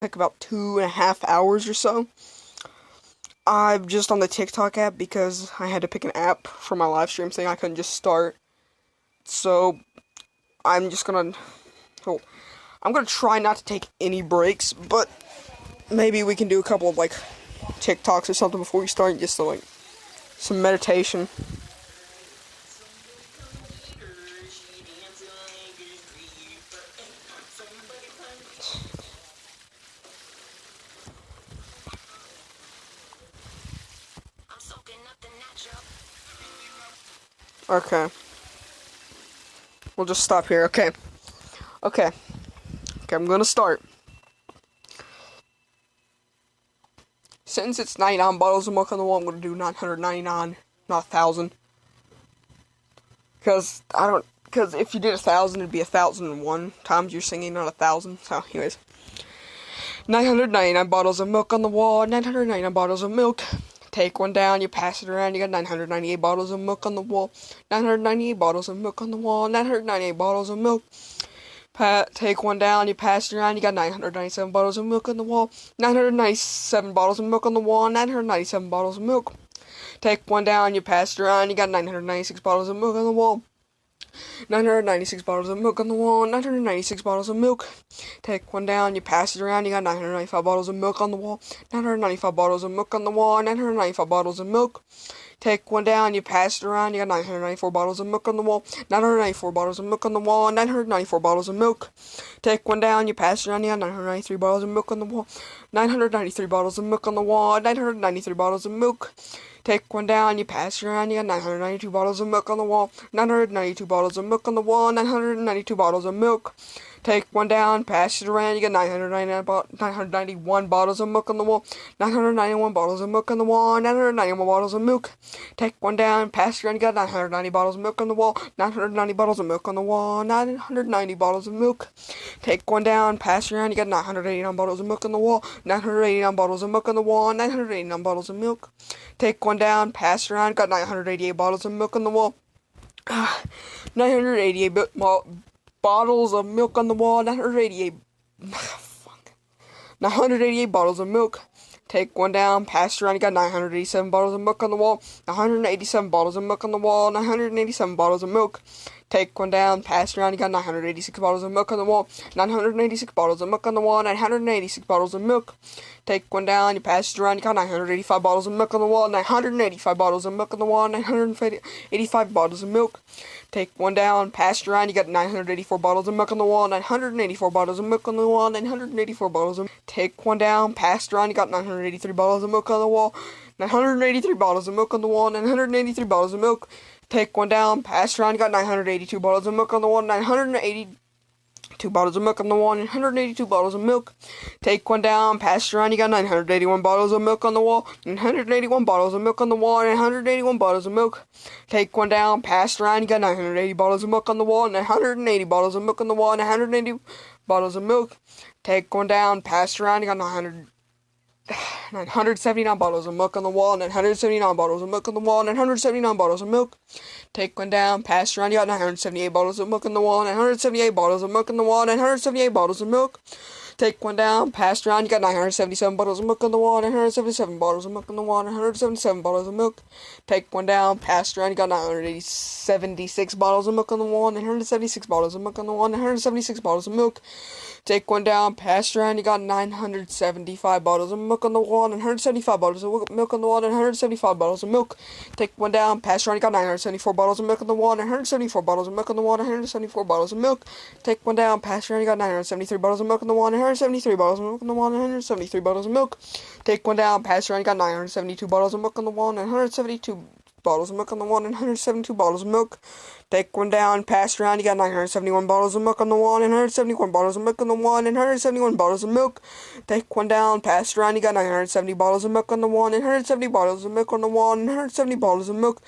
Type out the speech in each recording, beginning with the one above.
like about 2.5 hours or so. I'm just on the TikTok app because I had to pick an app for my live stream thing. I couldn't just start. So I'm just gonna I'm gonna try not to take any breaks, but maybe we can do a couple of like TikToks or something before we start, just to like some meditation. Okay. We'll just stop here. Okay, I'm gonna start. Since it's 99 bottles of milk on the wall, I'm gonna do 999, not 1,000. Because if you did 1,000, it'd be 1,001 times you're singing, not 1,000. So, anyways. 999 bottles of milk on the wall, 999 bottles of milk. Take one down, you pass it around, you got 998 bottles of milk on the wall. 998 bottles of milk on the wall, 998 bottles of milk. Take one down, you pass it around, you got 997 bottles of milk on the wall. 997 bottles of milk on the wall, 997 bottles of milk. Take one down, you pass it around, you got 996 bottles of milk on the wall. 996 bottles of milk on the wall, 996 bottles of milk. Take one down, you pass it around, you got 995 bottles of milk on the wall. 995 bottles of milk on the wall, 995 bottles of milk. Take one down, you pass it around, you got 994 bottles of milk on the wall. 994 bottles of milk on the wall, 994 bottles of milk. Take one down, you pass it around, you got 993 bottles of milk on the wall. 993 bottles of milk on the wall, 993 bottles of milk. Take one down, you pass it around, you got 992 bottles of milk on the wall. 992 bottles of milk on the wall, 992 bottles of milk. Take one down, pass it around, you got 991 bottles of milk on the wall. 991 bottles of milk on the wall, 991 bottles of milk. Take one down, pass it around, you got 990 bottles of milk on the wall. 990 bottles of milk on the wall, 990 bottles of milk. Take one down, pass it around, you got 989 bottles of milk on the wall. 989 bottles of milk on the wall, 989 bottles of milk. Take one down, pass it around, got 988 bottles of milk on the wall. 988 bottles of milk on the wall, 988 bottles of milk. Take one down, pass it around, you got 987 bottles of milk on the wall. 987 bottles of milk on the wall, 987 bottles of milk. Take one down, pass it around, you got 986 bottles of milk on the wall. 986 bottles of milk on the wall, 986 bottles of milk. Take one down, you pass it around, you got 985 bottles of milk on the wall. 985 bottles of milk on the wall, 985 bottles of milk. Take one down, pass it around, you got 984 bottles of milk on the wall. 984 bottles of milk on the wall, 984 bottles of milk. Take one down, pass it around, you got 983 bottles of milk on the wall. 983 bottles of milk on the wall, 983 bottles of milk. Take one down, pass it around, you got 982 bottles of milk on the wall, 982 bottles of milk on the wall, 982 bottles of milk. Take one down, pass it around, you got 981 bottles of milk on the wall, 981 bottles of milk on the wall, 981 bottles of milk. Take one down, pass it around, you got 980 bottles of milk on the wall, 980 bottles of milk on the wall, 980 bottles of milk. Take one down, pass it around, you got 979 bottles of milk on the wall, 979 bottles of milk on the wall, 979 bottles of milk. Take one down, pass it around, you got 978 bottles of milk on the wall, 978 bottles of milk on the wall, 978 bottles of milk. Take one down, pass it around, you got 977 bottles of milk on the wall, 977 bottles of milk on the wall, 977 bottles of milk. Take one down, pass it around, you got 976 bottles of milk on the wall, 976 bottles of milk on the wall, 976 bottles of milk. Take one down, pass it around, you got 975 bottles of milk on the wall, 975 bottles of milk on the wall, 975 bottles of milk. Take one down, pass it around, you got 974 bottles of milk on the wall, 974 bottles of milk on the wall, 974 bottles of milk. Take one down, pass it around, you got 973 bottles of milk on the wall, 973 bottles of milk on the wall, 973 bottles of milk. Take one down, pass it around, you got 972 bottles of milk on the wall, 972 bottles of milk on the wall, 972 bottles of milk. Take one down, pass it around, you got 971 bottles of milk on the wall, 971 bottles of milk on the wall, 971 bottles of milk. Take one down, pass it around, you got 970 bottles of milk on the wall, 970 bottles of milk on the wall, 970 bottles of milk.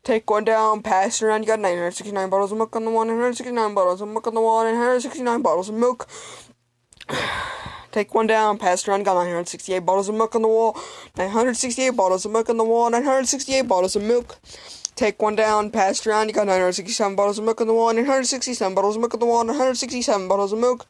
Take one down, pass it around, you got 969 bottles of milk on the wall, 969 bottles of milk on the wall, 969 bottles of milk. Take one down, pass it around, got 968 bottles of milk on the wall, 968 bottles of milk on the wall, 968 bottles of milk. Take one down, pass it around, you got 967 bottles of milk on the wall, 967 bottles of milk on the wall, 967 bottles of milk.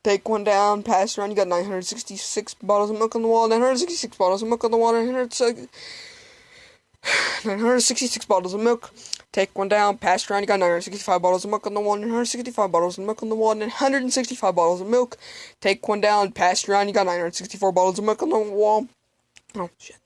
Take one down, pass around, you got 966 bottles of milk on the wall, 966 bottles of milk on the wall, 966 bottles of milk. Take one down, pass around, you got 965 bottles of milk on the wall, 965 bottles of milk on the wall, 165 bottles of milk. Take one down, pass around, you got 964 bottles of milk on the wall. Oh, shit.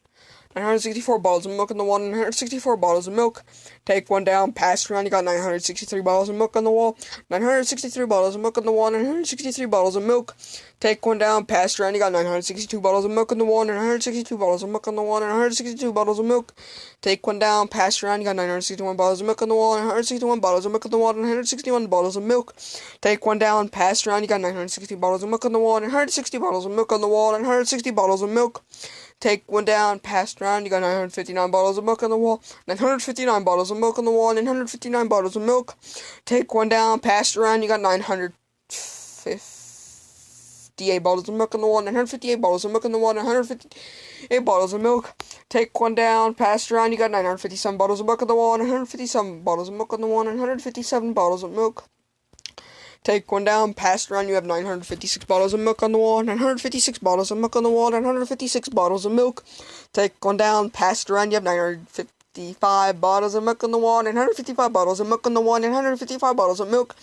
964 bottles of milk on the wall, 964 bottles of milk. Take one down, pass around, you got 963 bottles of milk on the wall, 963 bottles of milk on the wall, 963 bottles of milk. Take one down, pass around, you got 962 bottles of milk on the wall, 962 bottles of milk on the wall, 962 bottles of milk. Take one down, pass around, you got 961 bottles of milk on the wall, 961 bottles of milk on the wall, 961 bottles of milk. Take one down, pass around, you got 960 bottles of milk on the wall, 960 bottles of milk on the wall, 960 bottles of milk. Take one down, pass around, you got 959 bottles of milk on the wall, 959 bottles of milk on the wall, 959 bottles of milk. Take one down, pass around, you got 958 bottles of milk on the wall, 958 bottles of milk on the wall, 958 bottles of milk. Take one down, pass around, you got 957 bottles of milk on the wall, 957 bottles of milk on the wall, 957 bottles of milk. Take one down, pass around, you have 956 bottles of milk on the wall, 956 bottles of milk on the wall, 956 bottles of milk. Take one down, pass around, you have 955 bottles of milk on the wall, 955 bottles of milk on the wall, 955 bottles of milk.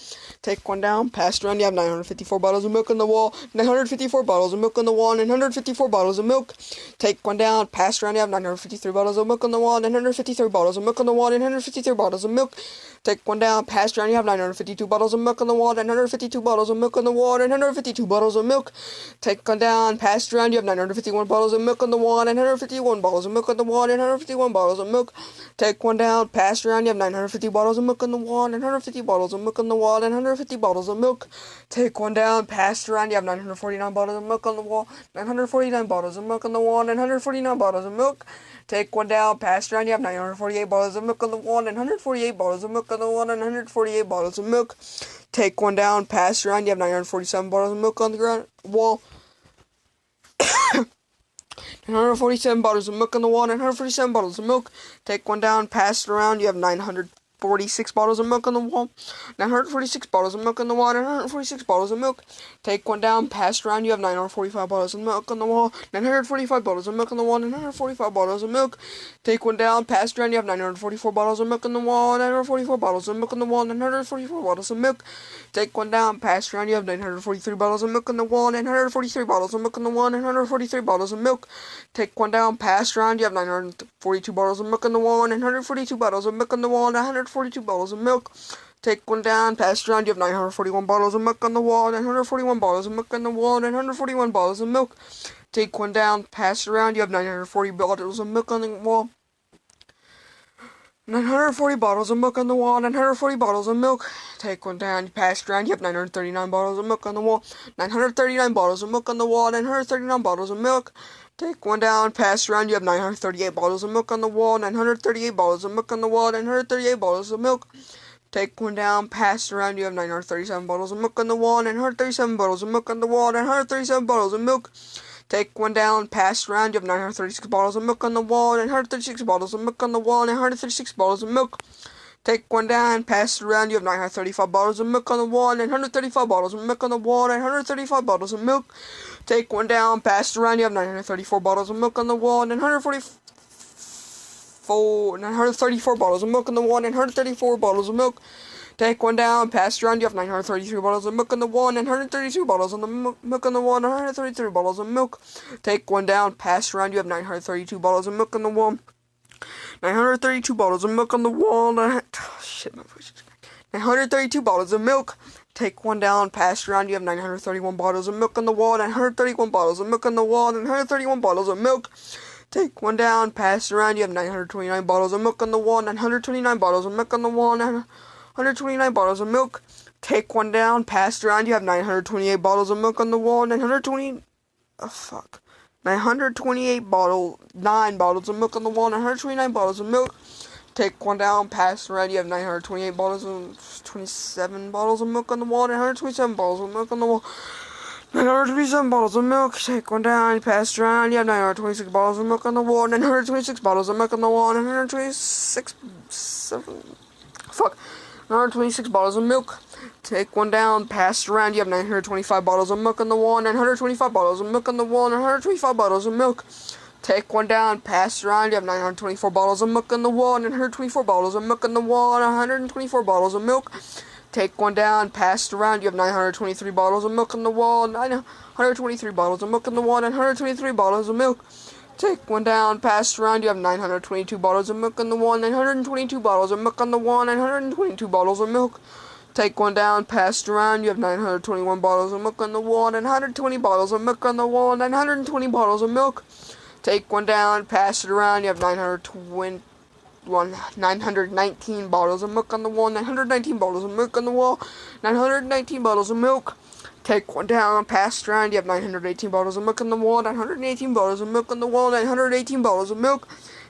Take one down, pass around, you have 954 bottles of milk on the wall, 954 bottles of milk on the wall, 954 bottles of milk. Take one down, pass around, you have 953 bottles of milk on the wall, 953 bottles of milk on the wall, 953 bottles of milk. Take one down, pass around, you have 952 bottles of milk on the wall, 952 bottles of milk on the wall, 952 bottles of milk. Take one down, pass around, you have 951 bottles of milk on the wall, 951 bottles of milk on the wall, 951 bottles of milk. Take one down, pass around, you have 950 bottles of milk on the wall, 950 bottles of milk on the wall, 950 bottles of milk. Take one down, pass around, you have 949 bottles of milk on the wall, 949 bottles of milk on the wall, 949 bottles of milk. Take one down, pass around, you have 948 bottles of milk on the wall, 948 bottles of milk on the wall, 948 bottles of milk. Take one down, pass around, you have 947 bottles of milk on the wall, 947 bottles of milk on the wall, 947 bottles of milk. Take one down, pass it around, you have 946 bottles of milk on the wall, 946 bottles of milk on the wall, 946 bottles of milk. Take one down, pass it around, you have 945 bottles of milk on the wall, 945 bottles of milk on the wall, 945 bottles of milk. Take one down, pass it around, you have 944 bottles of milk on the wall, 944 bottles of milk on the wall, 944 bottles of milk. Take one down, pass it around, you have 943 bottles of milk on the wall, 943 bottles of milk on the wall, 943 bottles of milk. Take one down, pass it around, you have 942 bottles of milk on the wall, 942 bottles of milk on the wall, 942 bottles of milk. Take one down, pass it around, you have 941 bottles of milk on the wall, 941 bottles of milk on the wall, 941 bottles of milk. Take one down, pass it around, you have 940 bottles of milk on the wall, 940 bottles of milk on the wall, 940 bottles of milk. Take one down, you pass it around, you have 939 bottles of milk on the wall, 939 bottles of milk on the wall, 939 bottles of milk. Take one down, pass around, you have 938 bottles of milk on the wall, 938 bottles of milk on the wall, 938 bottles of milk. Take one down, pass around, you have 937 bottles of milk on the wall, 937 bottles of milk on the wall, 937 bottles of milk. Take one down, pass around, you have 936 bottles of milk on the wall, 936 bottles of milk on the wall, 936 bottles of milk. Take one down, pass it around, you have 935 bottles of milk on the wall, 935 bottles of milk on the wall, 935 bottles of milk. Take one down, pass it around, you have 934 bottles of milk on the wall, 934 bottles of milk on the wall, 934 bottles of milk. Take one down, pass it around, you have 933 bottles of milk on the wall, 932 bottles of milk on the wall, 933 bottles of milk. Take one down, pass it around, you have 932 bottles of milk on the wall, 932 bottles of milk on the wall, 932 bottles of milk. Take one down, pass it around, you have 931 bottles of milk on the wall, 931 bottles of milk on the wall, 931 bottles of milk. Take one down, pass it around, you have 929 bottles of milk on the wall, 929 bottles of milk on the wall, 929 bottles of milk. Take one down, pass it around, you have 928 bottles of milk on the wall, 928 bottles of milk on the wall, 929 bottles of milk. Take one down, pass around, you have 928 bottles of 27 bottles of milk on the wall, 927 bottles of milk on the wall, 927 bottles of milk. Take one down, pass around, you have 926 bottles of milk on the wall, 926 bottles of milk on the wall, 926 926 bottles of milk. Take one down, pass it around. You have 925 bottles of milk on the wall, 925 bottles of milk on the wall, 925 bottles of milk. Take one down, pass it around. You have 924 bottles of milk on the wall, 924 bottles of milk on the wall, 124 bottles of milk. Take one down, pass it around. You have 923 bottles of milk on the wall, 923 bottles of milk on the wall, 923 bottles of milk. Take one down, pass it around. You have 922 bottles of milk on the wall, 922 bottles of milk on the wall, 922 bottles of milk. Take one down, pass it around. You have 921 bottles of milk on the wall, 920 bottles of milk on the wall, 920 bottles of milk. Take one down, pass it around. You have 919 bottles of milk on the wall, 919 bottles of milk on the wall, 919 bottles of milk. Take one down, pass it around. You have 918 bottles of milk on the wall, 918 bottles of milk on the wall, 918 bottles of milk.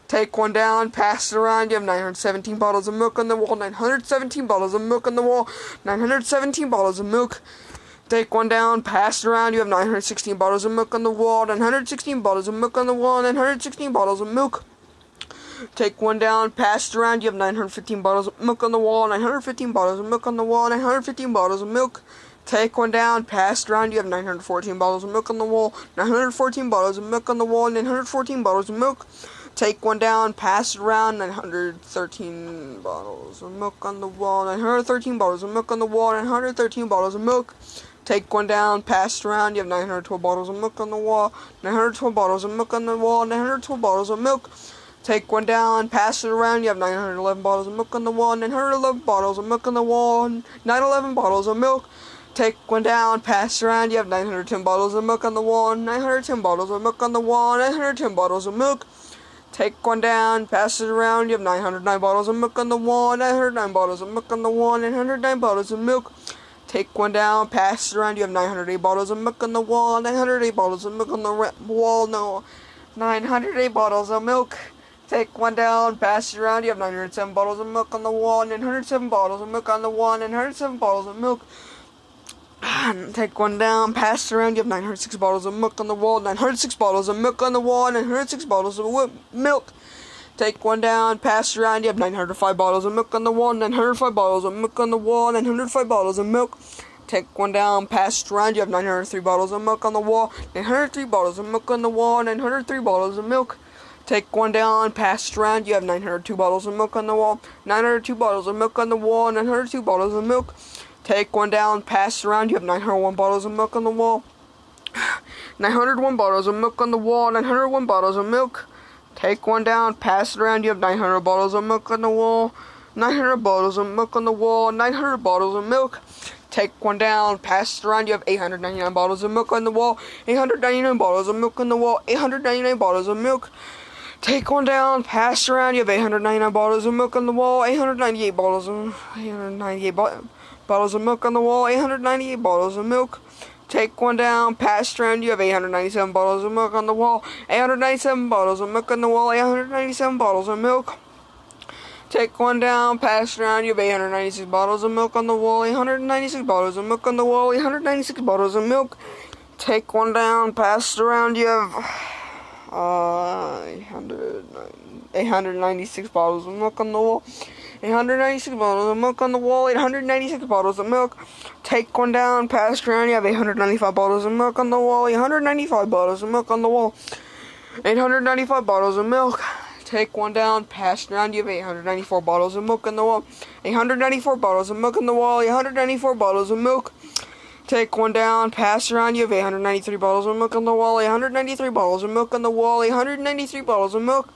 Take one down, pass it around. You have 917 bottles of milk on the wall, 917 bottles of milk on the wall, 917 bottles of milk. Take one down, pass it around. You have 916 bottles of milk on the wall, 916 bottles of milk on the wall, 916 bottles of milk. Take one down, pass it around. You have 915 bottles of milk on the wall, 915 bottles of milk on the wall, 915 bottles of milk. Take one down, pass it around. You have 914 bottles of milk on the wall, 914 bottles of milk on the wall, 914 bottles of milk. Take one down, pass it around. 913 bottles of milk on the wall, 913 bottles of milk on the wall, 913 bottles of milk. Take one down, pass it around. You have 912 bottles of milk on the wall, 912 bottles of milk on the wall, 912 bottles of milk. Take one down, pass it around. You have 911 bottles of milk on the wall, 911 bottles of milk on the wall, 911 bottles of milk. Take one down, pass it around. You have 910 bottles of milk on the wall, 910 bottles of milk on the wall, 910 bottles of milk. Take one down, pass it around. You have 909 bottles of milk on the wall, 909 bottles of milk on the wall, 909 bottles of milk. Take one down, pass it around. You have 908 bottles of milk on the wall, 908 bottles of milk on the wall, 908 bottles of milk. Take one down, pass it around. You have 907 bottles of milk on the wall, 907 bottles of milk on the wall, 907 bottles of milk. Take one down, pass it around. You have 906 bottles of milk on the wall, 906 bottles of milk on the wall, 906 bottles of milk. Take one down, pass it around. You have 905 bottles of milk on the wall, 905 bottles of milk on the wall, 905 bottles of milk. Take one down, pass it around. You have 903 bottles of milk on the wall, 903 bottles of milk on the wall, 903 bottles of milk. Take one down, pass it around. You have 902 bottles of milk on the wall, 902 bottles of milk on the wall, 902 bottles of milk. Take one down, pass it around. You have 901 bottles of milk on the wall, 901 bottles of milk on the wall, 901 bottles of milk. Take one down, pass it around. You have 900 bottles of milk on the wall, 900 bottles of milk on the wall, 900 bottles of milk. Take one down, pass it around. You have 899 bottles of milk on the wall, 899 bottles of milk on the wall, 899 bottles of milk. Take one down, pass it around. You have 899 bottles of milk on the wall, 898 bottles of milk on the wall, 898 bottles of milk. Take one down, pass it around. You have 897 bottles of milk on the wall, 897 bottles of milk on the wall, 897 bottles of milk. Take one down, pass it around. You have 896 bottles of milk on the wall, 896 bottles of milk on the wall, 896 bottles of milk. Take one down, pass it around. You have 896 bottles of milk on the wall, 896 bottles of milk on the wall, 896 bottles of milk. Take one down, pass it around. You have 895 bottles of milk on the wall, 895 bottles of milk on the wall, 895 bottles of milk. Take one down, pass it around. You have 894 bottles of milk on the wall, 894 bottles of milk on the wall, 894 bottles of milk. Take one down, pass it around. You have 893 bottles of milk on the wall, 893 bottles of milk on the wall, 893 bottles of milk.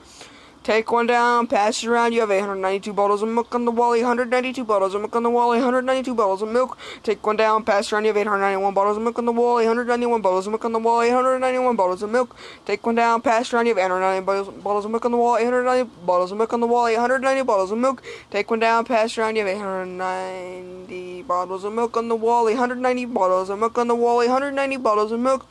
Take one down, pass it around. You have 892 bottles of milk on the wall, 892 bottles of milk on the wall, 892 bottles of milk. Take one down, pass it around. You have 891 bottles of milk on the wall, 891 bottles of milk on the wall, 891 bottles of milk. Take one down, pass it around. You have 890 bottles of milk on the wall, 890 bottles of milk on the wall, 890 bottles of milk. Take one down, pass it around. You have 890 bottles of milk on the wall, 890 bottles of milk on the wall, 890 bottles of milk.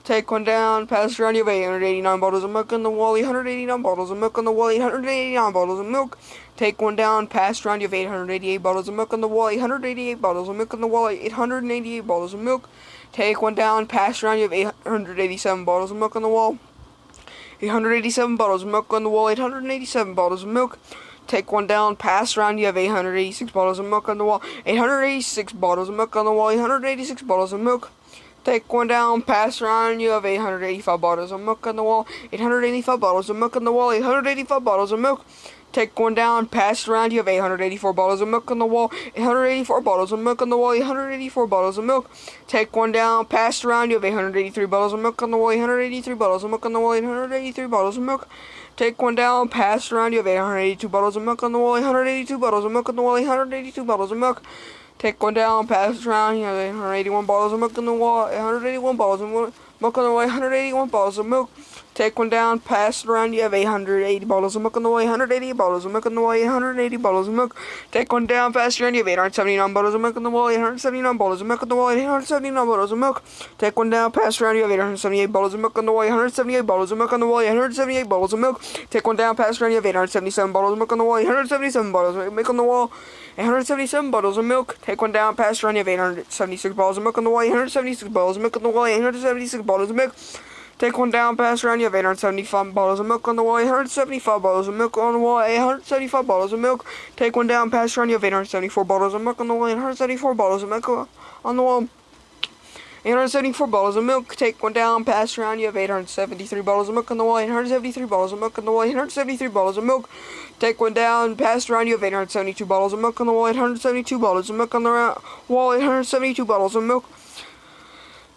Take one down, pass it around. You have 889 bottles of milk on the wall, 889 bottles of milk on the wall, 889 bottles of milk. Take one down, pass it around. You have 888 bottles of milk on the wall, 888 bottles of milk on the wall, 888 bottles of milk. Take one down, pass it around. You have 887 bottles of milk on the wall, 887 bottles of milk on the wall, 887 bottles of milk. Take one down, pass around, you have 886 bottles of milk on the wall. 886 bottles of milk on the wall. 886 bottles of milk. Take one down, pass around, you have 885 bottles of milk on the wall. 885 bottles of milk on the wall. 885 bottles of milk. Take one down, pass around, you have 884 bottles of milk on the wall. 884 bottles of milk on the wall. 884 bottles of milk. Take one down, pass around, you have 883 bottles of milk on the wall. 883 bottles of milk on the wall. 883 bottles of milk. Take one down, pass around, you have 882 bottles of milk on the wall. 882 bottles of milk on the wall. 882 bottles of milk. Take one down, pass around, you have 881 bottles of milk on the wall. 881 bottles of milk on the wall. 881 bottles of milk. Take one down, pass it around, you have 880 bottles of milk on the way, 180 bottles of milk on the way, 180 bottles of milk. Take one down, pass it around, you have 879 bottles of milk on the wall, 879 bottles of milk on the wall, 879 bottles of milk. Take one down, pass it around, you have 878 bottles of milk on the wall, 878 bottles of milk on the wall, 878 bottles of milk. Take one down, pass it around, you have 877 bottles of milk on the wall, 877 bottles of milk on the wall, 877 bottles of milk. Take one down, pass it around, you have 876 bottles of milk on the wall, 876 bottles of milk on the wall, 876 bottles of milk. Take one down, pass around, you have 875 bottles of milk on the wall, 875 bottles of milk on the wall, 875 bottles of milk. Take one down, pass around, you have 874 bottles of milk on the wall, 874 bottles of milk on the wall. 874 bottles of milk. Take one down, pass around, you have 873 bottles of milk on the wall, 873 bottles of milk on the wall, 873 bottles of milk. Take one down, pass around, you have 872 bottles of milk on the wall, 872 bottles of milk on the wall, 872 bottles of milk.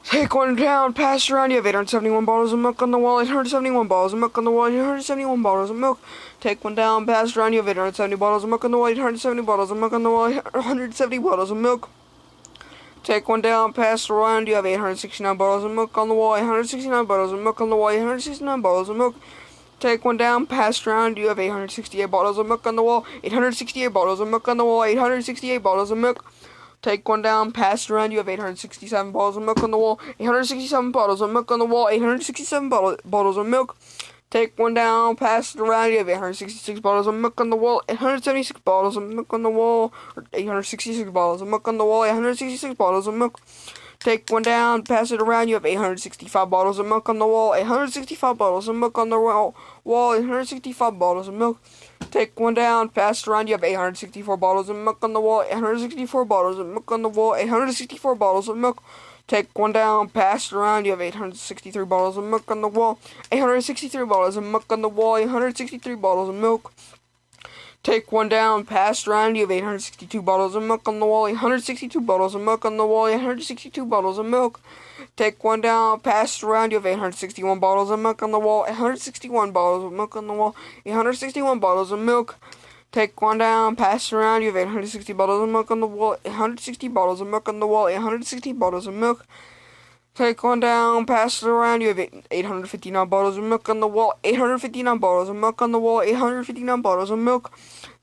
Take one down, pass around, you have 871 bottles of milk on the wall, 871 bottles of milk on the wall, 871 bottles of milk. Take one down, pass around, you have 870 bottles of milk on the wall, 870 bottles of milk on the wall, 170 bottles of milk. Take one down, pass around, you have 869 bottles of milk on the wall, 869 bottles of milk on the wall, 869 bottles of milk. Take one down, pass around, you have 868 bottles of milk on the wall, 868 bottles of milk on the wall, 868 bottles of milk. Take one down, pass around, you have 867 bottles of milk on the wall, 867 bottles of milk on the wall, 867 bottles of milk. Take one down, pass it around, you have 866 bottles of milk on the wall, 876 bottles of milk on the wall, 866 bottles of milk on the wall, 866 bottles of milk. Take one down, pass it around, you have 865 bottles of milk on the wall, 865 bottles of milk on the wall, 865 bottles of milk. Take one down, pass it around, you have 864 bottles of milk on the wall, 864 bottles of milk on the wall, 864 bottles of milk. Take one down, pass it around, you have 863 bottles of milk on the wall, 863 bottles of milk on the wall, 863 bottles of milk. Take one down, pass it around, you have 862 bottles of milk on the wall, 862 bottles of milk on the wall, 862 bottles of milk. Take one down, pass it around, you have 861 bottles of milk on the wall, 861 bottles of milk on the wall, 861 bottles of milk. Take one down, pass it around, you have 860 bottles of milk on the wall, 860 bottles of milk on the wall, 860 bottles of milk. Take one down, pass it around, you have 859 bottles of milk on the wall, 859 bottles of milk on the wall, 859 bottles of milk.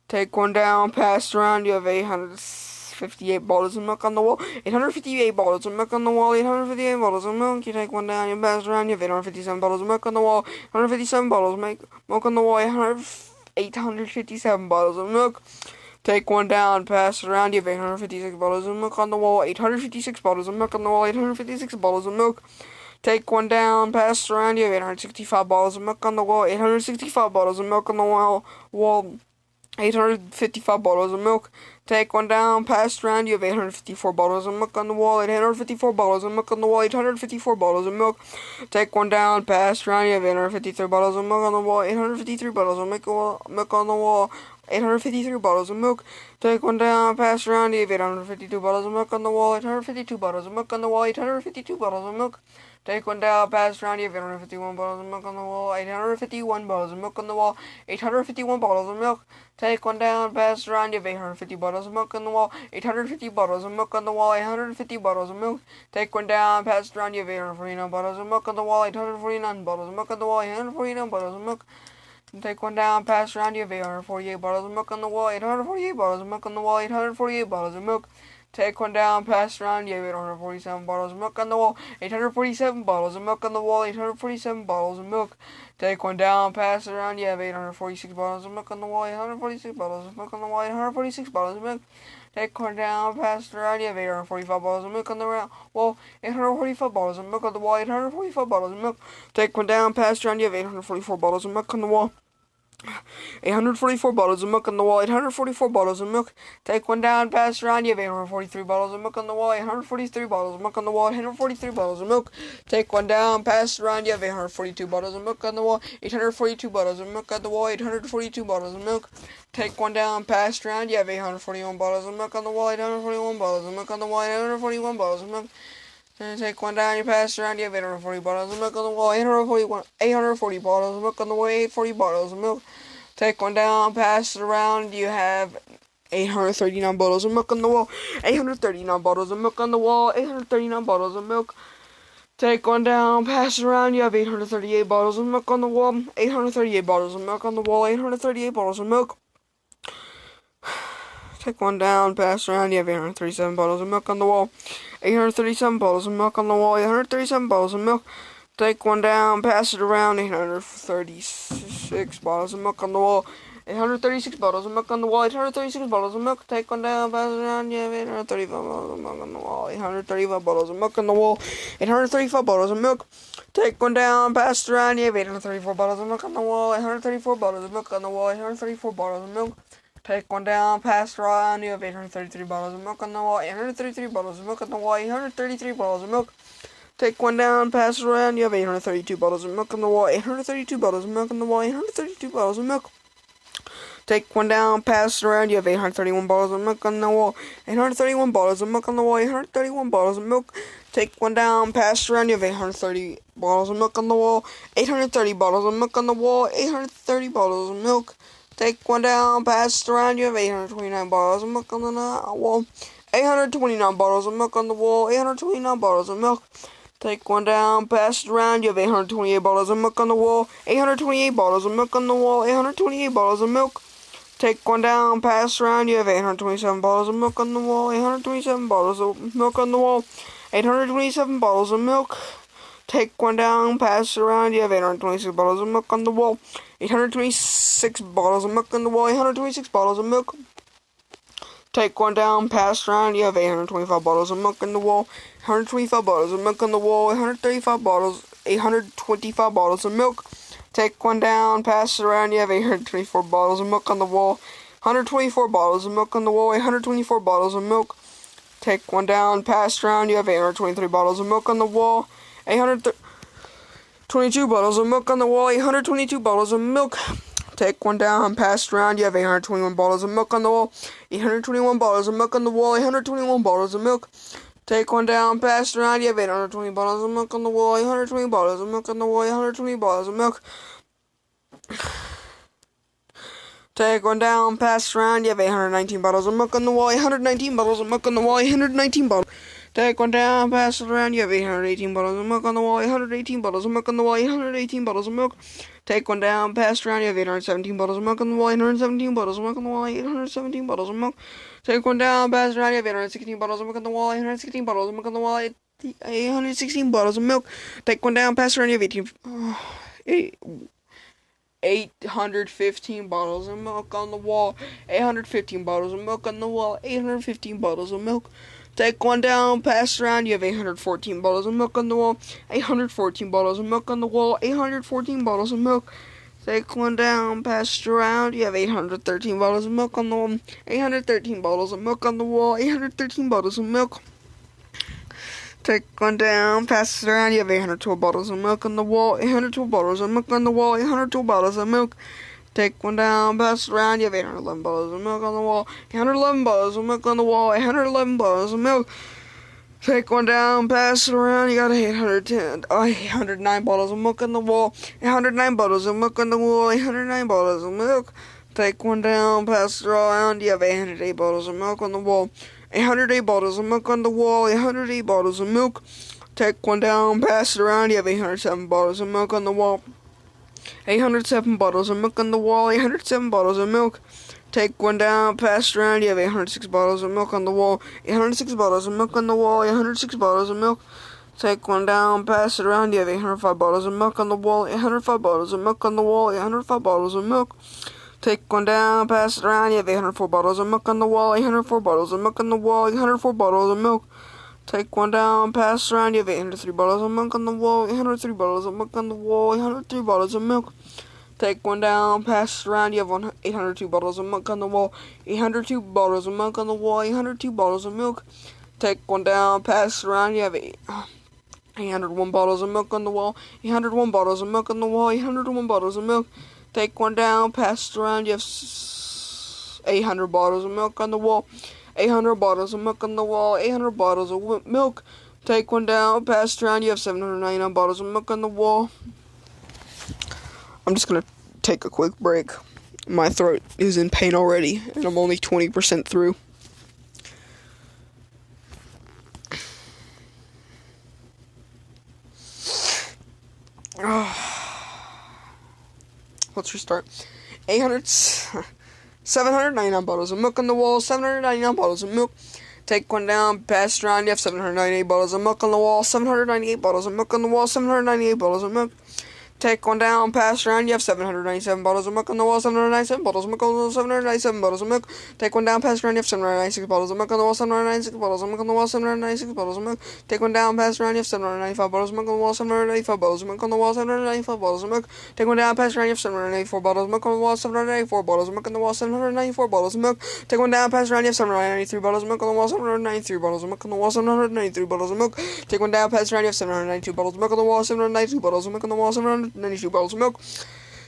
Take one down, pass it around, you have 858 bottles of milk on the wall, 858 bottles of milk on the wall, 858 bottles of milk. You take one down, you pass it around, you have 857 bottles of milk on the wall, 857 bottles of milk on the wall, 857 bottles of milk. Take one down, pass it around, you have 856 bottles of milk on the wall, 856 bottles of milk on the wall, 856 bottles of milk. Take one down, pass it around, you have 865 bottles of milk on the wall, 865 bottles of milk on the wall, 855 bottles of milk. Take one down, pass it around, you have 854 bottles of milk on the wall, 854 bottles of milk on the wall, 854 bottles of milk. Take one down, pass it around, you have 853 bottles of milk on the wall, 853 bottles of milk on the wall, 853 bottles of milk. Take one down, pass around, you have 852 bottles of milk on the wall, 852 bottles of milk on the wall, 852 bottles of milk. Take one down, pass around, you have 851 bottles of milk on the wall, 851 bottles of milk on the wall, 851 bottles of milk. Take one down, pass around, you have 850 bottles of milk on the wall, 850 bottles of milk on the wall, 850 bottles of milk. Take one down, pass around, you have 849 bottles of milk on the wall, 849 bottles of milk on the wall, 849 bottles of milk. Take one down, pass around, you have 848 bottles of milk on the wall, 848 bottles of milk on the wall, 848 bottles of milk. Take one down, pass around, you have 847 bottles of milk on the wall, 847 bottles of milk on the wall, 847 bottles of milk. Take one down, pass around, you have 846 bottles of milk on the wall, 846 bottles of milk on the wall, 846 bottles of milk. Take one down, pass around, you have 845 bottles of milk on the wall, 845 bottles of milk on the wall, 845 bottles of milk. Take one down, pass around, you have 844 bottles of milk on the wall, 844 bottles of milk on the wall, 844 bottles of milk. Take one down, pass it around. You have 843 bottles of milk on the wall, 843 bottles of milk on the wall, 843 bottles of milk. Take one down, pass it around. You have 842 bottles of milk on the wall, 842 bottles of milk on the wall, 842 bottles of milk. Take one down, pass it around. You have 841 bottles of milk on the wall, 841 bottles of milk on the wall, 841 bottles of milk. And take one down, you pass it around, you have 840 bottles of milk on the wall, 840 bottles of milk on the wall, 840 bottles of milk. Take one down, pass it around, you have 839 bottles of milk on the wall, 839 bottles of milk on the wall, 839 bottles of milk. Take one down, pass it around, you have 838 bottles of milk on the wall, 838 bottles of milk on the wall, 838 bottles of milk. Take one down, pass around, you have 837 bottles of milk on the wall, 837 bottles of milk on the wall, 837 bottles of milk. Take one down, pass it around, 836 bottles of milk on the wall, 836 bottles of milk on the wall, 836 bottles of milk. Take one down, pass it around, you have 835 bottles of milk on the wall, 835 bottles of milk on the wall, 835 bottles of milk. Take one down, pass it around, you have 834 bottles of milk on the wall, 834 bottles of milk on the wall, 834 bottles of milk. Take one down, pass it around, you have 833 bottles of milk on the wall, 833 bottles of milk on the wall, 833 bottles of milk. Take one down, pass it around, you have 832 bottles of milk on the wall, 832 bottles of milk on the wall, 832 bottles of milk. Take one down, pass it around, you have 831 bottles of milk on the wall, 831 bottles of milk on the wall, 831 bottles of milk. Take one down, pass it around, you have 830 bottles of milk on the wall, 830 bottles of milk on the wall, 830 bottles of milk. Take one down, pass it around, you have 829 bottles of milk on the wall, 829 bottles of milk on the wall, 829 bottles of milk. Take one down, pass it around, you have 828 bottles of milk on the wall, 828 bottles of milk on the wall, 828 bottles of milk. Take one down, pass it around, you have 827 bottles of milk on the wall, 827 bottles of milk on the wall, 827 bottles of milk. Take one down, pass it around, you have 826 bottles of milk on the wall, 826 bottles of milk on the wall, 826 bottles of milk. Take one down, pass it around, you have 825 bottles of milk on the wall, 125 bottles of milk on the wall, 825 bottles of milk. Take one down, pass it around, you have 824 bottles of milk on the wall, 124 bottles of milk on the wall, 824 bottles of milk. Take one down, pass it around, you have 823 bottles of milk on the wall, 822 bottles of milk on the wall, 822 bottles of milk. Take one down, pass it around, you have 821 bottles of milk on the wall, 821 bottles of milk on the wall, 821 bottles of milk. Take one down, pass it around, you have 820 bottles of milk on the wall, 820 bottles of milk on the wall, 820 bottles of milk. Take one down, pass it around, you have 819 bottles of milk on the wall, 819 bottles of milk on the wall, 819 bottles. Take one down, pass it around, you have 818 bottles of milk on the wall, 818 bottles of milk on the wall, 818 bottles of milk. Take one down, pass it around, you have 817 bottles of milk on the wall, 817 bottles of milk on the wall, 817 bottles of milk. Take one down, pass it around, you have 816 bottles of milk on the wall, 816 bottles of milk on the wall, 816 bottles of milk. Take one down, pass it around, you have 815 bottles of milk on the wall, 815 bottles of milk on the wall, 815 bottles of milk. Take one down, pass it around, you have 814 bottles of milk on the wall, 814 bottles of milk on the wall, 814 bottles of milk. Take one down, pass it around, you have 813 bottles of milk on the wall, 813 bottles of milk on the wall, 813 bottles of milk. Take one down, pass it around, you have 812 bottles of milk on the wall, 812 bottles of milk on the wall, 812 bottles of milk. Take one down, pass it around, you have 811 bottles of milk on the wall, 811 bottles of milk on the wall, 811 bottles of milk. Take one down, pass it around, you got 809 bottles of milk on the wall, 809 bottles of milk on the wall, 809 bottles of milk. Take one down, pass it around, you have 808 bottles of milk on the wall, 808 bottles of milk on the wall, 808 bottles of milk. Take one down, pass it around, you have 807 bottles of milk on the wall, 807 bottles of milk on the wall, 807 bottles of milk. Take one down, pass it around, you have 806 bottles of milk on the wall, 806 bottles of milk on the wall, 806 bottles of milk. Take one down, pass it around, you have 805 bottles of milk on the wall, 805 bottles of milk on the wall, 805 bottles of milk. Take one down, pass it around, you have 804 bottles of milk on the wall, 804 bottles of milk on the wall, 804 bottles of milk. Take one down, pass it around, you have 803 bottles of milk on the wall, 803 bottles of milk on the wall, 803 bottles of milk. Take one down, pass it around. You have 802 bottles of milk on the wall. 802 bottles of milk on the wall. 802 bottles of milk. Take one down, pass it around. You have 801 bottles of milk on the wall. 801 bottles of milk on the wall. 801 bottles of milk. Take one down, pass it around. You have 800 bottles of milk on the wall. 800 bottles of milk on the wall. 800 bottles of milk. Take one down, pass it around. You have 799 bottles of milk on the wall. I'm just gonna take a quick break. My throat is in pain already, and I'm only 20% through. Let's restart. 799 bottles of milk on the wall. 799 bottles of milk. Take one down, pass it around. You have 798 bottles of milk on the wall. 798 bottles of milk on the wall. 798 bottles of milk. Take one down, pass around. You have 797 bottles of milk on the wall. 797 bottles of milk on the wall. 797 bottles of milk. Take one down, pass around. You have 796 bottles of milk on the wall. 796 bottles of milk on the wall. 796 bottles of milk. Take one down, pass around. You have 795 bottles of milk on the wall. 795 bottles of milk on the wall. 795 bottles of milk. Take one down, pass around. You have 794 bottles of milk on the wall. 794 bottles of milk on the wall. 794 bottles of milk. Take one down, pass around. You have 793 bottles of milk on the wall. 793 bottles of milk on the wall. 793 bottles of milk. Take one down, pass around. You have 792 bottles of milk on the wall. 792 bottles of milk on the wall. 792 bottles of milk.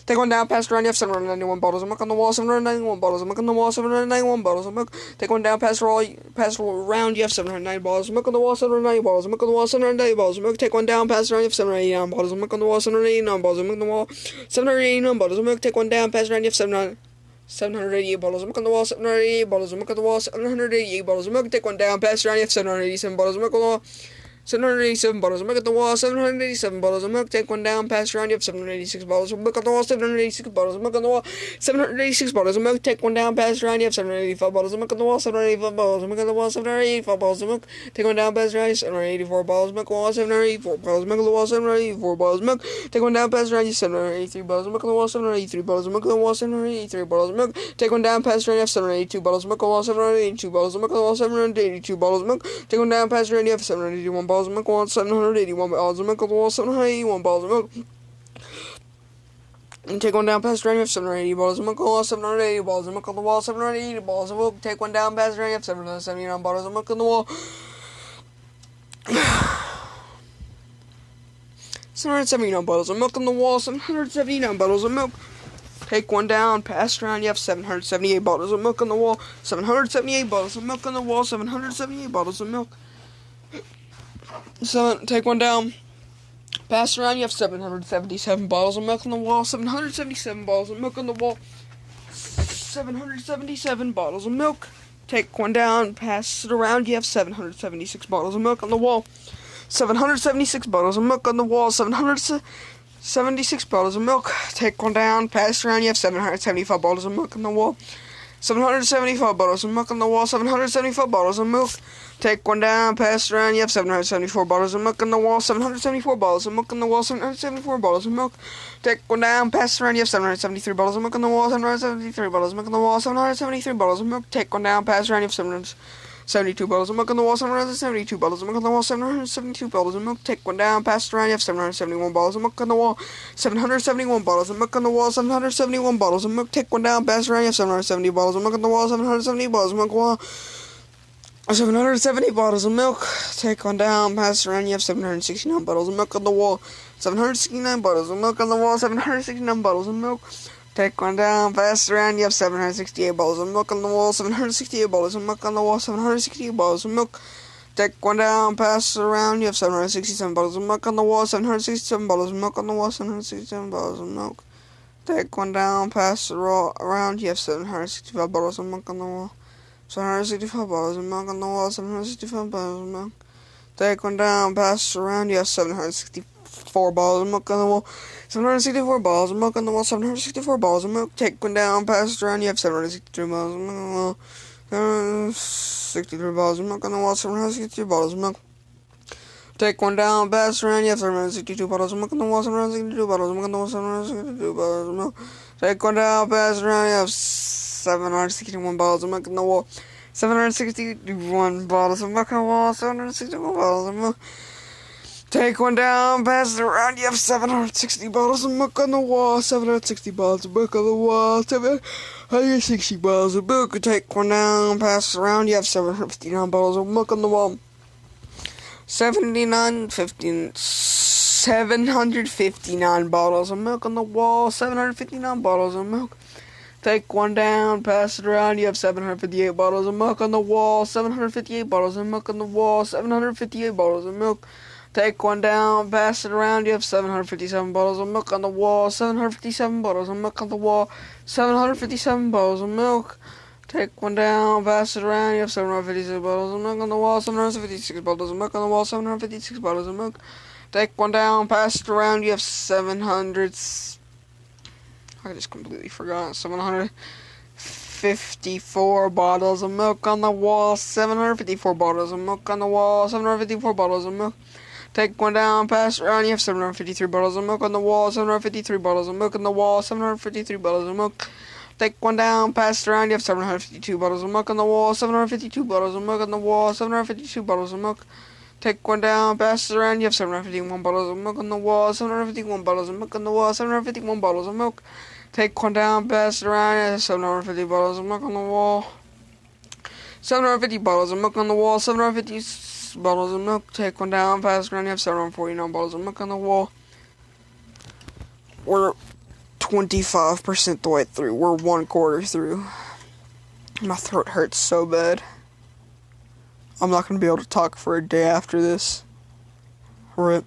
Take one down, pass around. You have 791 bottles of milk on the wall. 791 bottles of milk on the wall. 791 bottles of milk. Take one down, pass around. You have 709 bottles of milk on the wall. 709 bottles of milk on the wall. 790 bottles of milk. Take one down, pass around. You have 789 bottles of milk on the wall. 789 bottles of milk on the wall. 789 bottles of milk. Take one down, pass around. You have 788 bottles of milk on the wall. 788 bottles of milk on the wall. 788 bottles of milk. Take one down, pass around. You have 787 bottles of milk on the wall. 787 bottles of milk at the wall. 787 bottles of milk. Take one down, pass around. You have 786 bottles of milk on the wall. 786 bottles of milk on the wall. 786 bottles of milk. Take one down, pass around. You have 785 bottles of milk on the wall. 785 bottles of milk on the wall. 785 bottles of milk. Take one down, pass around. You have 784 bottles of milk on the wall. 784 bottles of milk on the wall. 784 bottles of milk. Take one down, pass around. You have 783 bottles of milk on the wall. 783 bottles of milk on the wall. 783 bottles of milk. Take one down, pass around. You have 782 bottles of milk on the wall. 782 bottles of milk on the wall. 782 bottles of milk. Take one down, pass around. You have 781 bottles of milk on the wall. 781 bottles of milk on the wall. 781 bottles of milk. And take one down, pass around. You have 780 bottles of milk on the wall. 780 bottles of milk on the wall. 780 bottles of milk. Take one down, pass around. You have 779 bottles of milk on the wall. 779 bottles of milk on the wall. 779 bottles of milk. Take one down, pass around. You have 778 bottles of milk on the wall. 778 bottles of milk on the wall. 778 bottles of milk. Take one down, pass around. You have 777 bottles of milk on the wall. 777 bottles of milk on the wall. 777 bottles of milk. Take one down, pass it around. You have 776 bottles of milk on the wall. 776 bottles of milk on the wall. 776 bottles of milk. Take one down, pass around. You have 775 bottles of milk on the wall. 775 bottles of milk on the wall. 775 bottles of milk. Take one down, pass around. You have 774 bottles of milk on the wall. 774 bottles of milk on the wall. 774 bottles of milk. Take one down, pass around. You have 773 bottles of milk on the wall. 773 bottles of milk on the wall. 773 bottles of milk. Take one down, pass around. You have 772 bottles of milk on the wall. 772 bottles of milk on the wall. 772 bottles of milk. Take one down, pass around. You have 771 bottles of milk on the wall. 771 bottles of milk on the wall. 771 bottles of milk. Take one down, pass around. You have 770 bottles of milk on the wall. 770 bottles of milk on the wall. 770 bottles of milk. Take one down, pass around. You have 769 bottles of milk on the wall. 769 bottles of milk on the wall. 769 bottles of milk. Take one down, pass around. You have 768 bottles of milk on the wall. 768 bottles of milk on the wall. 768 bottles of milk. Take one down, pass around. You have 767 bottles of milk on the wall. 767 bottles of milk on the wall. 767 bottles of milk. Take one down, pass around. You have 765 bottles of milk on the wall. 765 bottles of milk on the wall. 765 bottles of milk. Take one down, pass around. You have 764 bottles of milk on the wall. 764 bottles of milk on the wall. 764 bottles of milk. Take one down, pass around. You have 763 bottles of milk on the wall. 763 bottles of milk on the wall. 763 bottles of milk. Take one down, pass around. You have 762 bottles of milk on the wall. 762 bottles of milk on the wall. 762 bottles of milk. Take one down, pass around. You have 761 bottles of milk on the wall. 761 bottles of milk on the wall. 761 bottles of milk. Take one down, pass it around. You have 760 bottles of milk on the wall. 760 bottles of milk on the wall. 760 bottles of milk. Take one down, pass it around. You have 759 bottles of milk on the wall. 759 bottles of milk on the wall. 759 bottles of milk. Take one down, pass it around. You have 758 bottles of milk on the wall. 758 bottles of milk on the wall. 758 bottles of milk. Take one down, pass it around. You have 757 bottles of milk on the wall. 757 bottles of milk on the wall. 757 bottles of milk. Take one down, pass it around. You have 756 bottles of milk on the wall. 756 bottles of milk on the wall. 756 bottles of milk. Take one down, pass it around. You have 700. I just completely forgot. 754 bottles of milk on the wall. 754 bottles of milk on the wall. 754 bottles of milk. Take one down, pass it around. You have 753 bottles of milk on the wall. 753 bottles of milk on the wall. 753 bottles of milk. Take one down, pass it around. You have 752 bottles of milk on the wall. 752 bottles of milk on the wall. 752 bottles of milk. Take one down, pass it around. You have 751 bottles of milk on the wall. 751 bottles of milk on the wall. 751 bottles of milk. Take one down, pass it around. You have 750 bottles of milk on the wall. 750 bottles of milk on the wall. 750 bottles of milk. Take one down, pass it around. You have 749 bottles of milk on the wall. We're 25% the way through. We're 1/4 through. My throat hurts so bad. I'm not going to be able to talk for a day after this. Rip.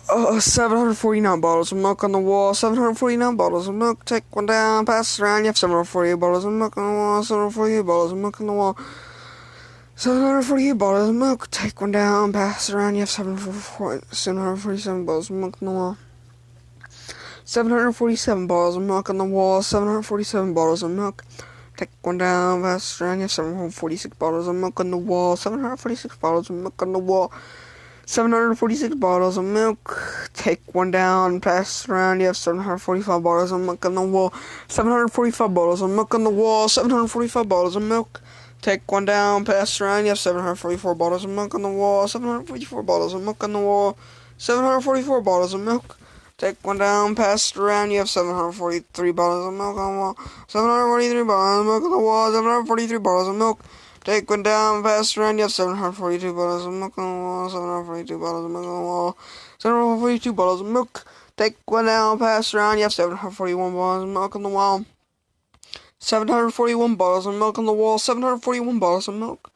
749 bottles of milk on the wall. 749 bottles of milk. Take one down, pass it around. You have 748 bottles of milk on the wall. 748 bottles of milk on the wall. 748 bottles of milk. Take one down, pass it around. You have 747 bottles of milk on the wall. 747 bottles of milk on the wall. 747 bottles of milk. Take one down, pass it around. You have 746 bottles of milk on the wall. 746 bottles of milk on the wall. 746 bottles of milk. Take one down, pass it around. You have 745 bottles of milk on the wall. 745 bottles of milk on the wall. 745 bottles of milk. Take one down, pass it around. You have 744 bottles of milk on the wall. 744 bottles of milk on the wall. 744 bottles of milk. Take one down, pass it around. You have 743 bottles of milk on the wall. 743 bottles of milk on the wall. 743 bottles of milk. Take one down, pass it around. You have 742 bottles of milk on the wall. 742 bottles of milk on the wall. 742 bottles of milk. Take one down, pass it around. You have 741 bottles of milk on the wall. 741 bottles of milk on the wall. 741 bottles of milk.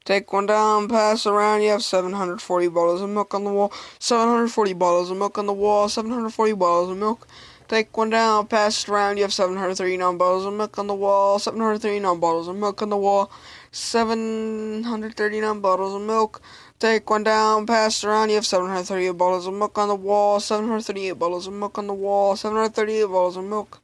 Take one down, pass it around. You have 740 bottles of milk on the wall. 740 bottles of milk on the wall. 740 bottles of milk. Take one down, pass it around. You have 739 bottles of milk on the wall. 739 bottles of milk on the wall. 739 bottles of milk. Take one down, pass it around. You have 738 bottles of milk on the wall. 738 bottles of milk on the wall. 738 bottles of milk.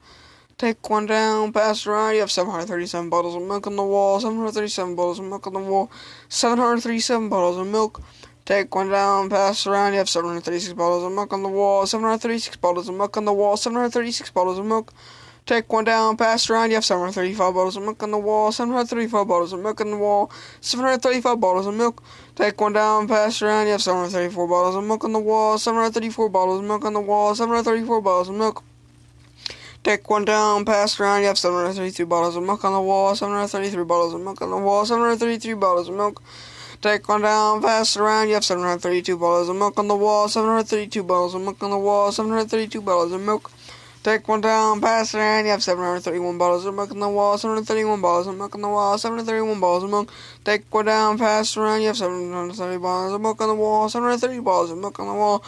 Take one down, pass it around. You have 737 bottles of milk on the wall. 737 bottles of milk on the wall. 737 bottles of milk. Take one down, pass it around. You have 736 bottles of milk on the wall. 736 bottles of milk on the wall. 736 bottles of milk. Take one down, pass it around. You have 735 bottles of milk on the wall. 735 bottles of milk on the wall. 735 bottles of milk. Take one down, pass it around. You have 734 bottles of milk on the wall. 734 bottles of milk on the wall. 734 bottles of milk. Take one down, pass it around. You have 733 bottles of milk on the wall. 733 bottles of milk on the wall. 733 bottles of milk. Take one down, pass it around. You have 732 bottles of milk on the wall. 732 bottles of milk on the wall. 732 bottles of milk. Take one down, pass it around. You have 731 bottles of milk on the wall. 731 bottles of milk on the wall. 731 bottles of milk. Take one down, pass it around. You have 730 bottles of milk on the wall. 730 bottles of milk on the wall.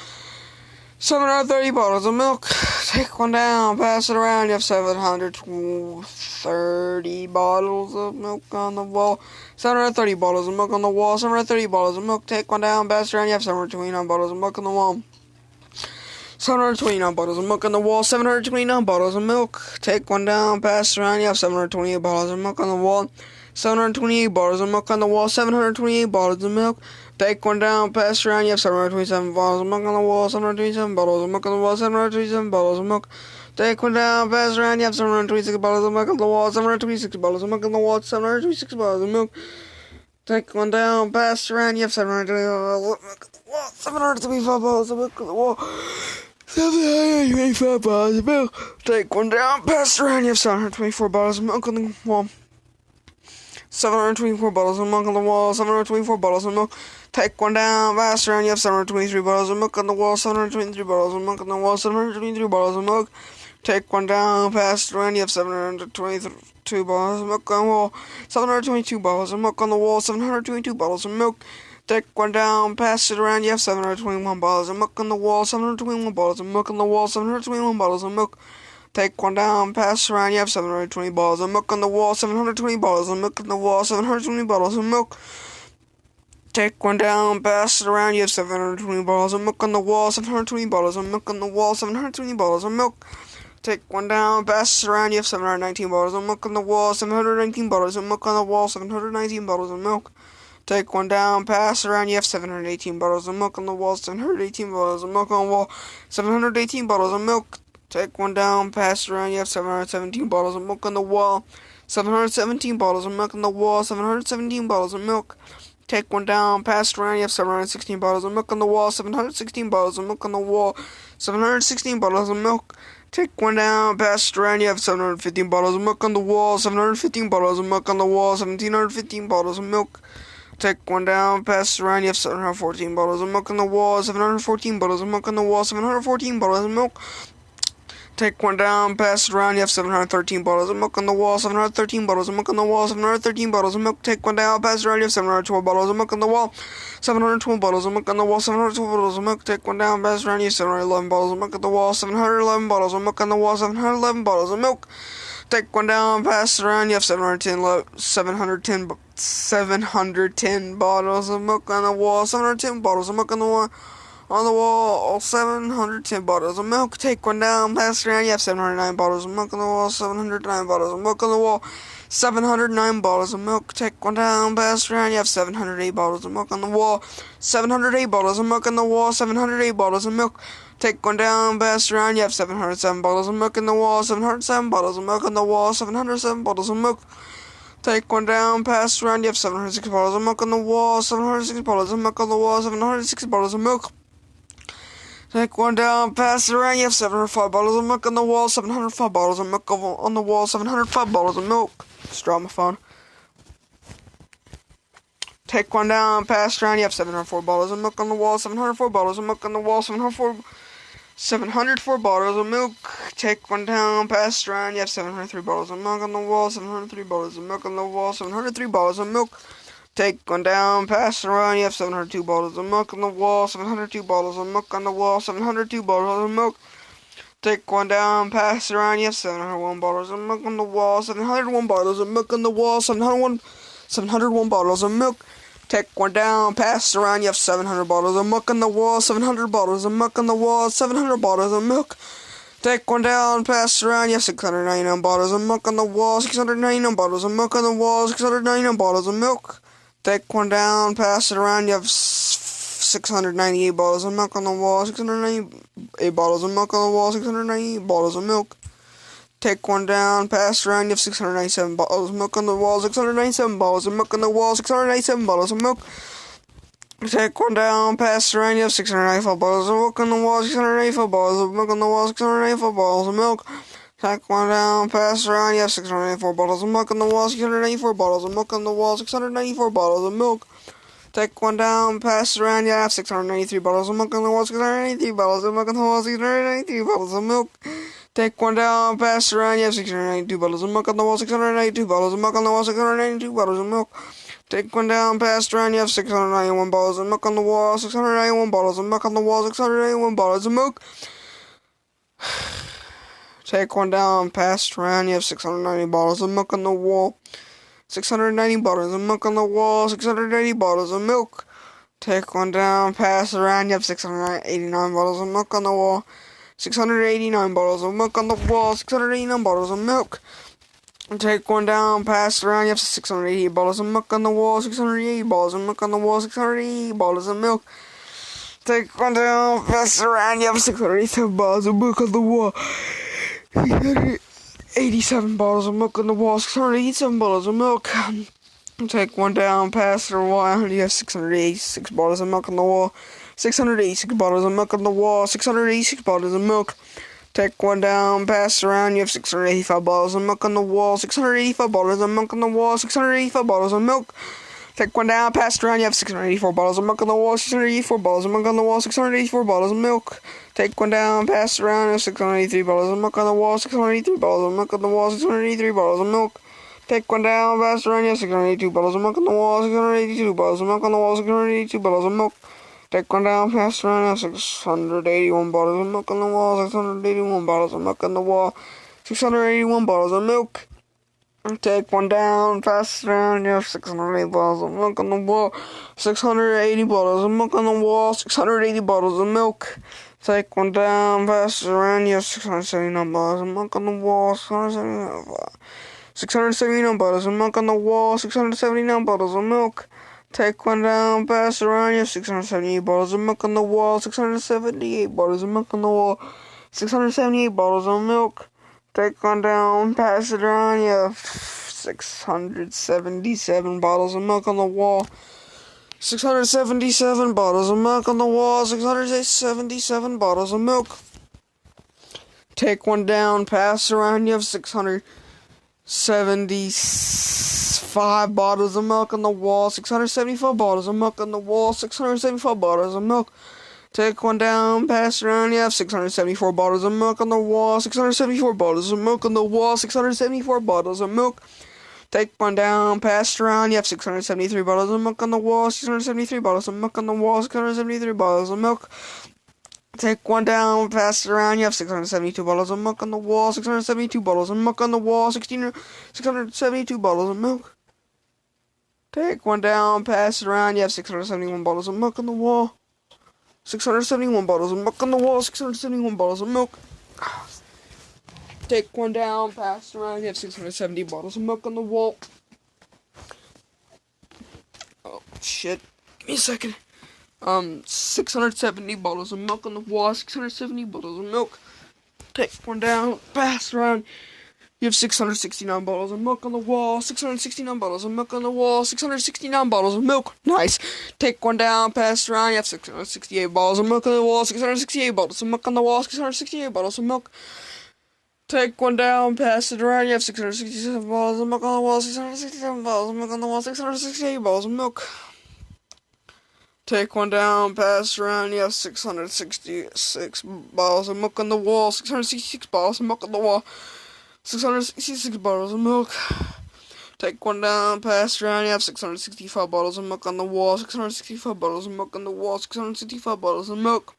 730 bottles of milk. Take one down, pass it around. You have 730 bottles of milk on the wall. 730 bottles of milk on the wall. 730 bottles of milk. Take one down, pass it around. You have 729 bottles of milk on the wall. 729 bottles of milk on the wall. 729 bottles of milk. Take one down, pass it around. You have 728 bottles of milk on the wall. 728 bottles of milk on the wall. 728 bottles of milk. Take one down, pass it around. You have 727 bottles of milk on the wall. 727 bottles of milk on the wall. 727 bottles of milk. Take one down, pass it around. You have 726 bottles of milk on the wall. 726 bottles of milk on the wall. 726 bottles of milk. Take one down, pass it around. You have 720 bottles of milk on the wall. 775 bottles of milk on the wall. 725 bottles of milk. Take one down, pass it around. You have 724 bottles of milk on the wall. 724 bottles of milk on the wall. 724 bottles of milk. Take one down, pass it around. You have 723 bottles of milk on the wall. 723 bottles of milk on the wall. 723 bottles of milk. Take one down, pass it around. You have 722 bottles of milk on the wall. 722 bottles of milk on the wall. 722 bottles of milk. Take one down, pass it around. You have 721 bottles of milk on the wall. 721 bottles of milk on the wall. 721 bottles of milk. Take one down, pass it around. You have 720 bottles of milk on the wall. 720 bottles of milk on the wall. 720 bottles of milk. Take one down, pass it around. You have 720 bottles of milk on the wall. 720 bottles of milk on the wall. 720 bottles of milk. Take one down, pass it around. You have 719 bottles of milk on the wall. 719 bottles of milk on the wall. 719 bottles of milk. Take one down, pass it around. You have 718 bottles of milk on the wall. 718 bottles of milk on the wall. 718 bottles of milk. Take one down, pass it around. You have 717 bottles of milk on the wall. 717 bottles of milk on the wall. 717 bottles of milk. Take one down, pass it around. You have 716 bottles of milk on the wall. 716 bottles of milk on the wall. 716 bottles of milk. Take one down, pass it around. You have 715 bottles of milk on the wall. 715 bottles of milk on the wall. 1715 bottles of milk. Take one down, pass it around. You have 714 bottles of milk on the wall. 714 bottles of milk on the wall. 714 bottles of milk. Take one down, pass it around. You have 713 bottles of milk on the wall. 713 bottles of milk on the wall. 713 bottles of milk. Take one down, pass it around. You have 712 bottles of milk on the wall. 712 bottles of milk on the wall. 712 bottles of milk. Take one down, pass it around. You have 711 bottles of milk on the wall. 711 bottles of milk on the wall. 711 bottles of milk. Take one down, pass it around. You have 710 bottles of milk on the wall. 710 bottles of milk on the wall. On the wall, 710 bottles of milk. Take one down, pass it around. You have 709 bottles of milk on the wall. 709 bottles of milk on the wall. 709 bottles of milk. Take one down, pass it around. You have 708 bottles of milk on the wall. 708 bottles of milk on the wall. 708 bottles of milk. Take one down, pass it around. You have 707 bottles of milk in the wall. 707 bottles of milk on the wall. 707 bottles of milk. Take one down, pass it around. You have 706 bottles of milk on the wall. 706 bottles of milk on the wall. 706 bottles of milk. Take one down, pass it around. You have 705 bottles of milk on the wall. 705 bottles of milk on the wall. 705 bottles of milk. Just dropped my phone. Take one down, pass it around. You have 704 bottles of milk on the wall. 704 bottles of milk on the wall. 704 bottles of milk. Take one down, pass it around. You have 703 bottles of milk on the wall. 703 bottles of milk on the wall. 703 bottles of milk. Take one down, pass it around. You have 702 bottles of milk on the wall. 702 bottles of milk on the wall. 702 bottles of milk. Take one down, pass it around. You have 701 bottles of milk on the wall. 701 bottles of milk on the wall. 701 bottles of milk. Take one down, pass it around. You have 700 bottles of milk on the wall. 700 bottles of milk on the wall. 700 bottles of milk. Take one down, pass it around. You have 699 bottles of milk on the wall. 699 bottles of milk on the wall. 699 bottles of milk. Take one down, pass it around. You have 698 bottles of milk on the wall. 698 bottles of milk on the wall. 698 bottles of milk. Take one down, pass it around. You have 697 bottles of milk on the wall. 697 bottles of milk on the wall. 697 bottles of milk. Take one down, pass it around. You have 695 bottles of milk on the wall. 695 bottles of milk on the wall. 695 bottles of milk. Take one down, pass it around. You have 694 bottles of milk on the wall. 694 bottles of milk on the wall. 694 bottles of milk. Take one down, pass it around. You have 693 bottles of milk on the wall. 693 bottles of milk on the wall. 693 bottles of milk. Take one down, pass it around. You have 692 bottles of milk on the wall. 692 bottles of milk on the wall. 692 bottles of milk. Take one down, pass it around. You have 691 bottles of milk on the wall. 691 bottles of milk on the wall. 691 bottles of milk. Take one down, pass it around. You have 690 bottles of milk on the wall. 690 bottles of milk on the wall. 680 bottles of milk. Take one down, pass it around. You have 689 bottles of milk on the wall. 689 bottles of milk on the wall. 689 bottles of milk. Take one down, pass it around. You have 688 bottles of milk on the wall. 688 bottles of milk on the wall. 688 bottles of milk. Take one down, pass it around. You have 687 bottles of milk on the wall. 687 bottles of milk on the wall. 687 bottles of milk. Take one down, pass it around. You have 686 bottles of milk on the wall. 686 bottles of milk on the wall, 686 bottles of milk. Take one down, pass it around, you have 685 bottles of milk on the wall, 685 bottles of milk on the wall, 685 bottles of milk. Take one down, pass it around, you have 684 bottles of milk on the wall, 684 bottles of milk on the wall, 684 bottles of milk. Take one down, pass it around, you have 683 bottles of milk on the wall, 683 bottles of milk on the wall, 683 bottles of milk. Take one down, pass it around, you have 682 bottles of milk on the wall, 682 bottles of milk on the wall, 682 bottles of milk. Take one down, pass it around, you have 681 bottles of milk on the wall, 681 bottles of milk on the wall, 681 bottles of milk. Take one down, pass it around, you have 680 bottles of milk on the wall, 680 bottles of milk on the wall, 680 bottles of milk. Take one down, pass it around, you have 679 bottles of milk on the wall, 679 bottles of milk on the wall, 679 bottles of milk. Take one down, pass it around, you have 678 bottles of milk on the wall, 678 bottles of milk on the wall, 678 bottles of milk. Take one down, pass it around, you have 677 bottles of milk on the wall, 677 bottles of milk on the wall, 677 bottles of milk. Take one down, pass it around, you have 675 bottles of milk on the wall, 675 bottles of milk on the wall, 675 bottles of milk. Take one down, pass it around, you have 674 bottles of milk on the wall, 674 bottles of milk on the wall, 674 bottles of milk. Take one down, pass it around, you have 673 bottles of milk on the wall, 673 bottles of milk on the wall, 673 bottles of milk. Take one down, pass it around, you have 672 bottles of milk on the wall, 672 bottles of milk on the wall, 672 bottles of milk. Take one down, pass it around, you have 671 bottles of milk on the wall, 671 bottles of milk on the wall, 671 bottles of milk. Take one down, pass it around, you have 670 bottles of milk on the wall. Oh, shit. Give me a second. 670 bottles of milk on the wall, 670 bottles of milk. Take one down, pass it around. You have 669 bottles of milk on the wall, 669 bottles of milk on the wall, 669 bottles of milk. Nice. Take one down, pass it around. You have 668 bottles of milk on the wall, 668 bottles of milk on the wall, 668 bottles of milk. Take one down, pass it around. You have 667 bottles of milk on the wall, 667 bottles of milk on the wall, 668 bottles of milk. Take one down, pass it around. You have 666 bottles of milk on the wall, 666 bottles of milk on the wall, 666 bottles of milk. Take one down, pass it around. You have 665 bottles of milk on the wall, 665 bottles of milk on the wall, 665 bottles of milk.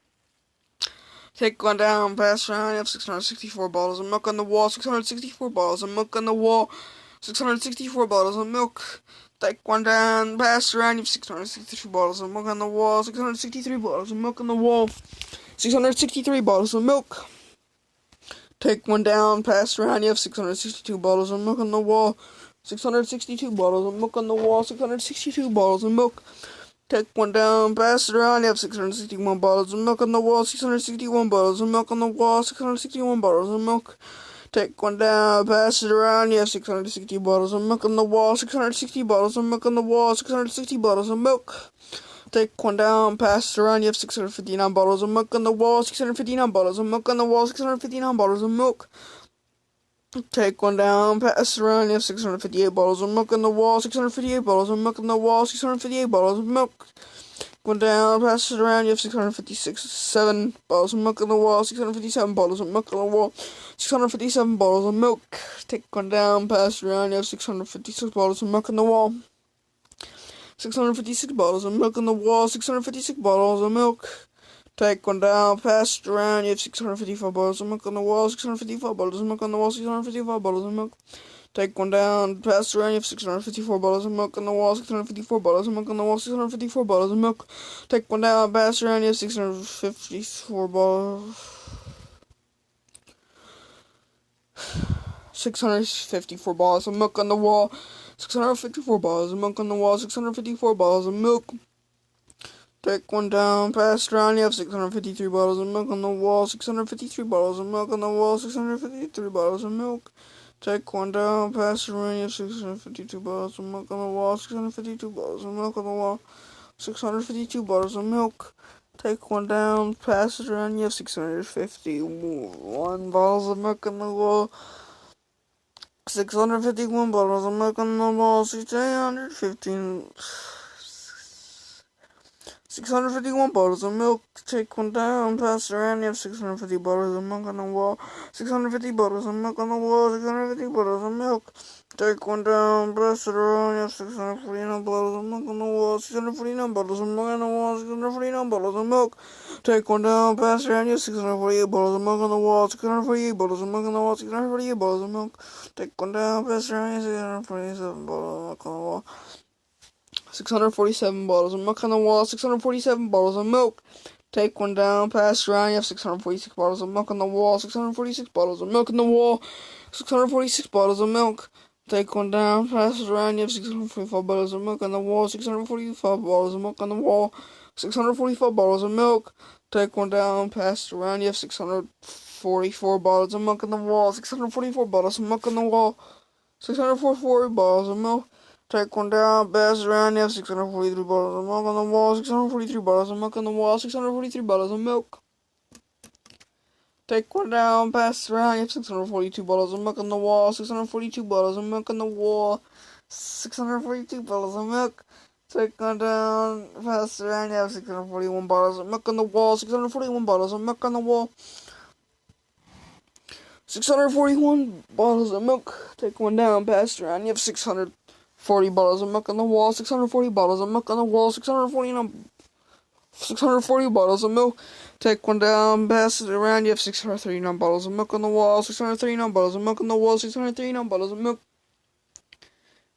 Take one down, pass it around. You have 664 bottles of milk on the wall, 664 bottles of milk on the wall, 664 bottles of milk. Take one down, pass it around. You have 663 bottles of milk on the wall, 663 bottles of milk on the wall, 663 bottles of milk. Take one down, pass it around. You have 662 bottles of milk on the wall, 662 bottles of milk on the wall, 662 bottles of milk. Take one down, pass it around. You have 661 bottles of milk on the wall, 661 bottles of milk on the wall, 661 bottles of milk. Take one down, pass it around. You have 660 bottles of milk on the wall, 660 bottles of milk on the wall, 660 bottles of milk. Take one down, pass it around. You have 659 bottles of milk on the wall, 659 bottles of milk on the wall, 659 bottles of milk. Take one down, pass it around. You have 658 bottles of milk on the wall, 658 bottles of milk on the wall, 658 bottles of milk. One down, pass it around. You have 657 bottles of milk on the wall, 657 bottles of milk on the wall, 657 bottles of milk. Take one down, pass it around. You have 656 bottles of milk on the wall, 656 bottles of milk on the wall, 656 bottles of milk. Take one down, pass it around. You have 655 bottles of milk on the wall, 655 bottles of milk on the wall, 655 bottles of milk. Take one down, pass it around. You have 654 bottles of milk on the wall, 654 bottles of milk on the wall, 654 bottles of milk. Take one down, pass it around. You have 654 bottles. 654 bottles of milk on the wall, 654 bottles of milk on the wall, 654 bottles of milk. Take one down, pass it around. You have 653 bottles of milk on the wall, 653 bottles of milk on the wall, 653 bottles of milk. Take one down, pass it around. You have 652 bottles of milk on the wall, 652 bottles of milk on the wall, 652 bottles of milk. Take one down, pass it around. You have 651 bottles of milk on the wall. 651 bottles of milk on the wall. 651 bottles of milk. Take one down, pass it around. You have 650 bottles of milk on the wall. 650 bottles of milk on the wall. 650 bottles of milk. Take one down, pass it around. You have 649 bottles of milk on the wall. 649 bottles of milk on the wall. 649 bottles of milk. Take one down, pass it around. You have 648 bottles of milk on the wall. 648 bottles of milk on the wall. 648 bottles of milk. Take one down, pass it around. You have 647 bottles of milk on the wall. 647 bottles of milk on the wall. 647 bottles of milk. Take one down, pass around. You have 646 bottles of milk on the wall. 646 bottles of milk on the wall. 646 bottles of milk. Take one down, pass it around. You have 645 bottles of milk on the wall. 645 bottles of milk on the wall. 645 bottles of milk. Take one down, pass it around. You have 644 bottles of milk on the wall. 644 bottles of milk on the wall. 644 bottles of milk. Take one down, pass it around. You have 643 bottles of milk on the wall. 643 bottles of milk on the wall. 643 bottles of milk. Take one down, pass it around. You have 642 bottles of milk on the wall. 642 bottles of milk on the wall. 642 bottles of milk. Take one down, pass it around. You have 641 bottles of milk on the wall. 641 bottles of milk on the wall. 641 bottles of milk. Take one down, pass it around. You have 640 bottles of milk on the wall. 640 bottles of milk on the wall. 640 bottles of milk. Take one down, pass it around. You have 639 bottles of milk on the wall. 639 bottles of milk on the wall. 639 bottles of milk.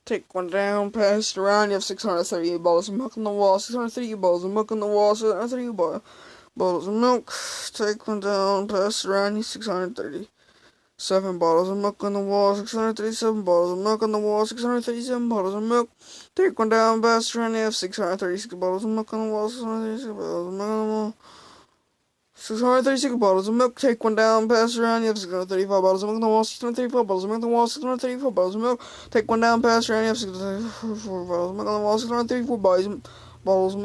Take one down, pass it around. You have 638 bottles of milk on the wall. 638 bottles of milk on the wall. 638 bottles of milk. Take one down, pass it around. You have 637 bottles of milk on the wall. 637 bottles of milk on the wall. 637 bottles of milk. Take one down, pass it around. You have 636 bottles of milk on the wall. 636 bottles of milk on the wall. 636 bottles of milk. Take one down, pass it around. You have 635 bottles of milk on the wall. 635 bottles of milk on the wall. 634 bottles of milk. Take one down, pass it around. You have 634 bottles of milk on the wall. 634 bottles of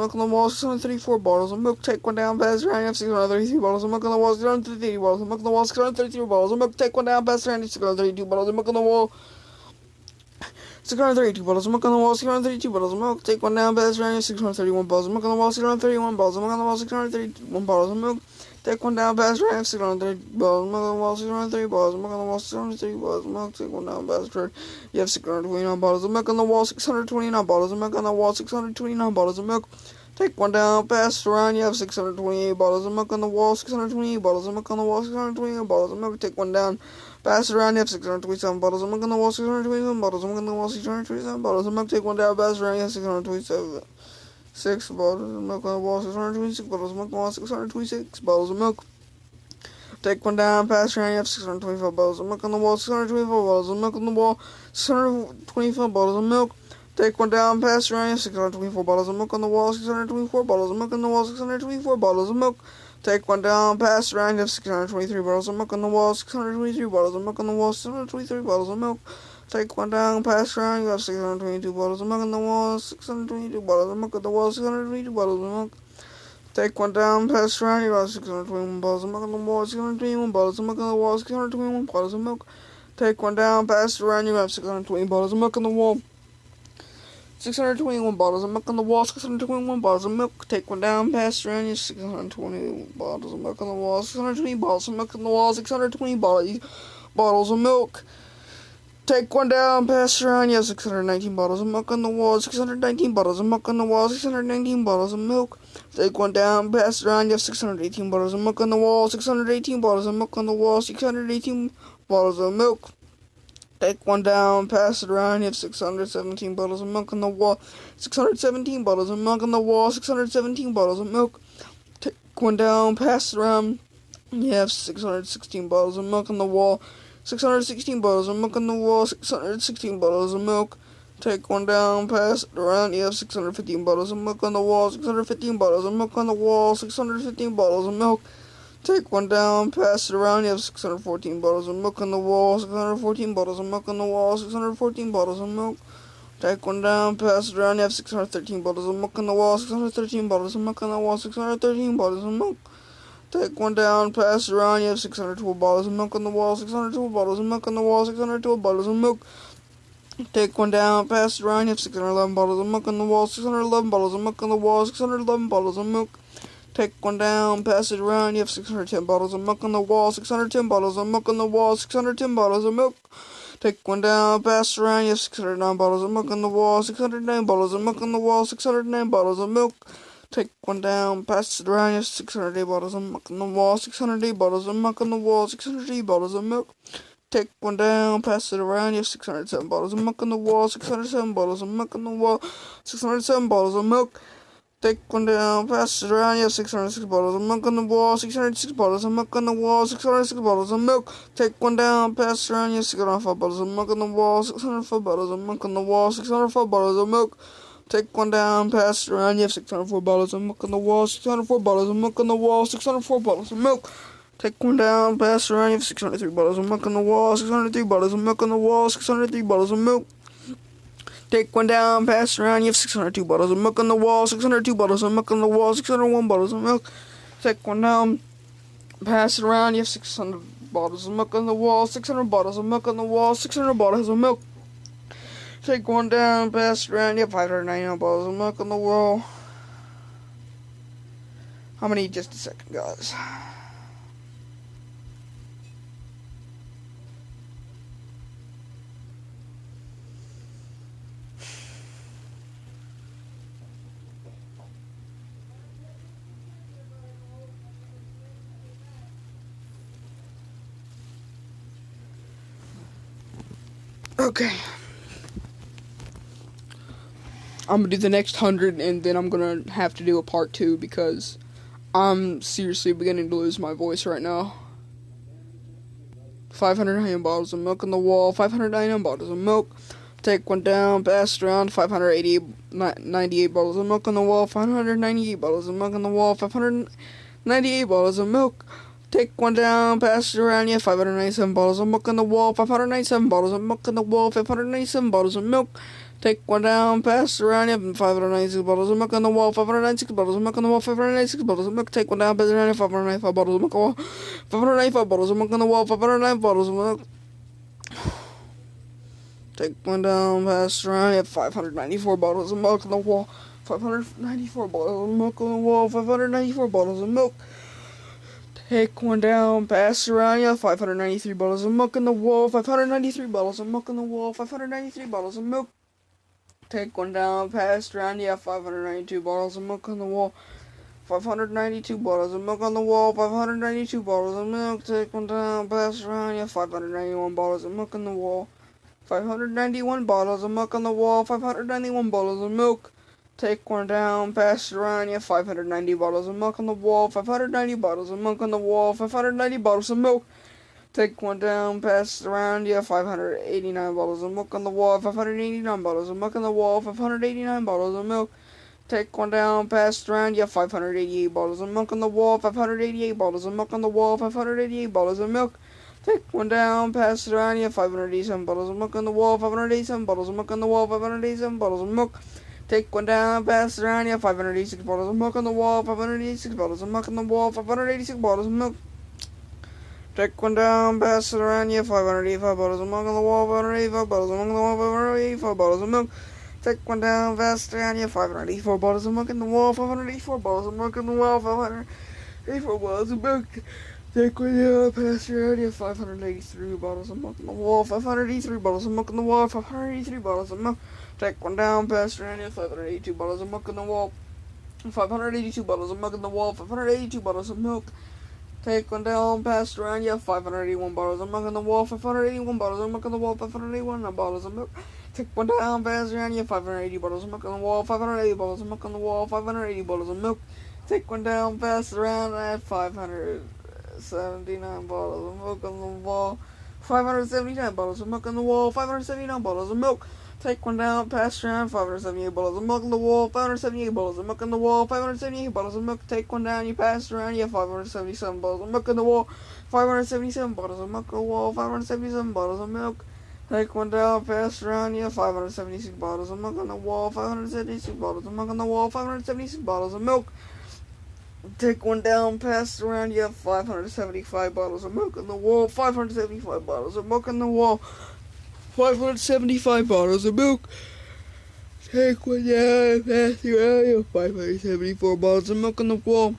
milk on the wall. 634 bottles of milk. Take one down, pass it around. You have 633 bottles of milk on the wall. 633 bottles of milk on the wall. 633 bottles of milk. Take one down, pass it around. 632 bottles of milk on the wall. 632 bottles of milk on the wall. 632 bottles of milk. Take one down, pass it around. 631 bottles of milk on the wall. 631 bottles of milk on the wall. 631 bottles of milk. Take one down, pass it around. 630 bottles of milk on the wall. 630 bottles of milk on the wall. 630 bottles of milk. Take one down, pass it around. You have 629 bottles of milk on the wall. 629 bottles of milk on the wall. 629 bottles of milk. Take one down, pass it around. You have 628 bottles of milk on the wall. 628 bottles of milk on the wall. 628 bottles of milk. Take one down, pass it around. You have 627 bottles of milk on the wall. 627 bottles of milk on the wall. 627 bottles of milk. Take one down, pass it around. You have 627. 6 bottles of milk on the wall. 626 bottles of milk on the wall. 626 bottles of milk. Take one down, pass around. You have 625 bottles of milk on the wall. 625 bottles of milk on the wall. 625 bottles of milk. Take one down, pass around. You have 624 bottles of milk on the wall. 624 bottles of milk on the wall. 624 bottles of milk. Take one down, pass around. You have 623 bottles of milk on the wall. 623 bottles of milk on the wall. 623 bottles of milk. Take one down, pass around. You have 622 bottles of milk on the wall. 622 bottles of milk on the wall. 622 bottles of milk. Take one down, pass around. You have 621 bottles of milk on the wall. 621 bottles of milk on the wall. 621 bottles of milk. Take one down, pass around. You have 620 bottles of milk on the wall. 621 bottles of milk on the wall. 621 bottles of milk. Take one down, pass around. You have 620 bottles of milk on the wall. 620 bottles of milk on the wall. 620 bottles of milk. Take one down, pass around. You have 619 bottles of milk on the wall. 619 bottles of milk on the wall. 619 bottles of milk. Take one down, pass around. You have 618 bottles of milk on the wall. 618 bottles of milk on the wall. 618 bottles of milk. Take one down, pass it around. You have 617 bottles of milk on the wall. 617 bottles of milk on the wall. 617 bottles of milk. Take one down, pass it around. You have 616 bottles of milk on the wall. 616 bottles of milk on the wall. 616 bottles of milk. Take one down, pass it around. You have 615 bottles of milk on the wall. 615 bottles of milk on the wall. 615 bottles of milk. Take one down, pass it around. You have 614 bottles of milk on the wall. 614 bottles of milk on the wall. 614 bottles of milk. Take one down, pass it around, you have 613 bottles of milk on the wall, 613 bottles of milk on the wall, 613 bottles of milk. Take one down, pass it around, you have 612 bottles of milk on the wall, 612 bottles of milk on the wall, 612 bottles of milk. Take one down, pass it around, you have 611 bottles of milk on the wall, 611 bottles of milk on the wall, 611 bottles of milk. Take one down, pass it around, you have 610 bottles of milk on the wall, 610 bottles of milk on the wall, 610 bottles of milk. Take one down, pass it around, you have 609 bottles of milk on the wall, 609 bottles of milk on the wall, 609 bottles of milk. Take one down, pass it around, you have 608 bottles of milk on the wall, 608 bottles of milk on the wall, 608 bottles of milk. Take one down, pass it around, you have 607 bottles of milk on the wall, 607 bottles of milk on the wall, 607 bottles of milk. Take one down, pass it around, you have 606 bottles of milk on the wall, 606 bottles of milk on the wall, 606 bottles of milk. Take one down, pass it around, you have 605 bottles of milk on the wall, 605 bottles of milk on the wall, 605 bottles of milk. Take one down, pass it around, you have 604 bottles of milk on the wall, 604 bottles of milk on the wall, 604 bottles of milk. Take one down, pass it around, you have 603 bottles of milk on the wall, 603 bottles of milk on the wall, 603 bottles of milk. Take one down, pass it around, you have 602 bottles of milk on the wall, 602 bottles of milk on the wall, 601 bottles of milk. Take one down, pass it around, you have 600 bottles of milk on the wall, 600 bottles of milk on the wall, 600 bottles of milk. Take one down, pass it around, you have 599 bottles of milk on the wall. I'm gonna need just a second, guys. Okay. I'm gonna do the next 100 and then I'm gonna have to do a part 2 because I'm seriously beginning to lose my voice right now. 599 bottles of milk on the wall, 599 bottles of milk. Take one down, pass it around, 598 bottles of milk on the wall, 598 bottles of milk on the wall, 598 bottles of milk. Take one down, pass it around, you have 597 bottles of milk on the wall, 597 bottles of milk on the wall, 597 bottles of milk. Take one down, pass it around, you have 596 bottles of milk on the wall, 596 bottles of milk on the wall, 596 bottles of milk. Take one down, pass it around, you have 595 bottles of milk on the wall, 595 bottles of milk on the wall, 509 bottles of milk. Take one down, pass it around, you have 594 bottles of milk on the wall, 594 bottles of milk on the wall, 594 bottles of milk. Take one down, pass it around, you have 593 bottles of milk on the wall, 593 bottles of milk on the wall, 593 bottles of milk. Take one down, pass it around, you have 592 bottles of milk on the wall, 592 bottles of milk on the wall, 592 bottles of milk. Take one down, pass it around, you have 591 bottles of milk on the wall, 591 bottles of milk on the wall, 591 bottles of milk. Take one down, pass it around, you have 590 bottles of milk on the wall, 590 bottles of milk on the wall, 590 bottles of milk. Take one down, pass it around, you have 589 bottles of milk on the wall, 589 bottles of milk on the wall, 589 bottles of milk. Take one down, pass it around, you have 588 bottles of milk on the wall, 588 bottles of milk on the wall, 588 bottles of milk. Take one down, pass it around, you have 587 bottles of milk on the wall, 587 bottles of milk on the wall, 587 bottles of milk. Take one down, pass it around, you have 586 bottles of milk on the wall, 586 bottles of milk on the wall, 586 bottles of milk. Take one down, pass it around, you have 585 bottles of milk on the wall, 585 bottles of milk on the wall, 585 bottles of milk. Take one down, pass it around, you have 584 bottles of milk in the wall, 584 bottles of milk in the wall, 584 bottles of milk. Take one down, pass it around, you have 583 bottles of milk in the wall, 583 bottles of milk in the wall, 583 bottles of milk. Take one down, pass it around, you have 582 bottles of milk in the wall, 582 bottles of milk in the wall, 582 bottles of milk. Take one down, pass it around, you have 581 bottles of milk on the wall, 581 bottles of milk on the wall, 581 bottles of milk. Take one down, pass it around, you have 580 bottles of milk on the wall, 580 bottles of milk on the wall, 580 bottles of milk. Take one down, pass it around, I have 579 bottles of milk on the wall, 579 bottles of milk on the wall, 579 bottles of milk. Take one down, pass it around, 578 bottles of milk on the wall, 578 bottles of milk on the wall, 578 bottles of milk. Take one down, you pass it around, you have 577 bottles of milk on the wall, 577 bottles of milk on the wall, 577 bottles of milk. Take one down, pass around you. 576 bottles of milk on the wall. 576 bottles of milk on the wall. 576 bottles of milk. Take one down, pass around you. 575 bottles of milk on the wall. 575 bottles of milk on the wall. 575 bottles of milk. Take one down, pass around you. 574 bottles of milk on the wall.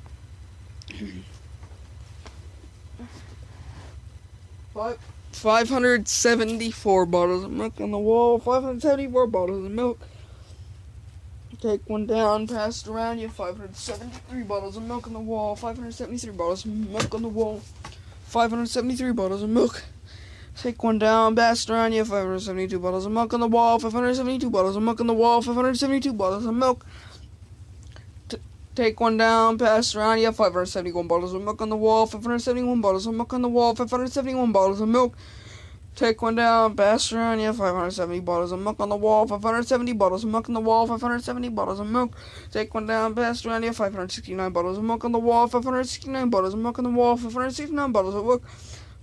574 bottles of milk on the wall. 574 bottles of milk. Take one down, pass it around you. 573 bottles of milk on the wall. 573 bottles of milk on the wall. 573 bottles of milk. Take one down, pass it around you. 572 bottles of milk on the wall. 572 bottles of milk on the wall. 572 bottles of milk. Take one down, pass it around you. 571 bottles of milk on the wall. 571 bottles of milk on the wall. 571 bottles of milk. Take one down, pass it around you. 570 bottles of milk on the wall. 570 bottles of milk on the wall. 570 bottles of milk. Take one down, pass it around you. 569 bottles of milk on the wall. 569 bottles of milk on the wall. 569 bottles of milk.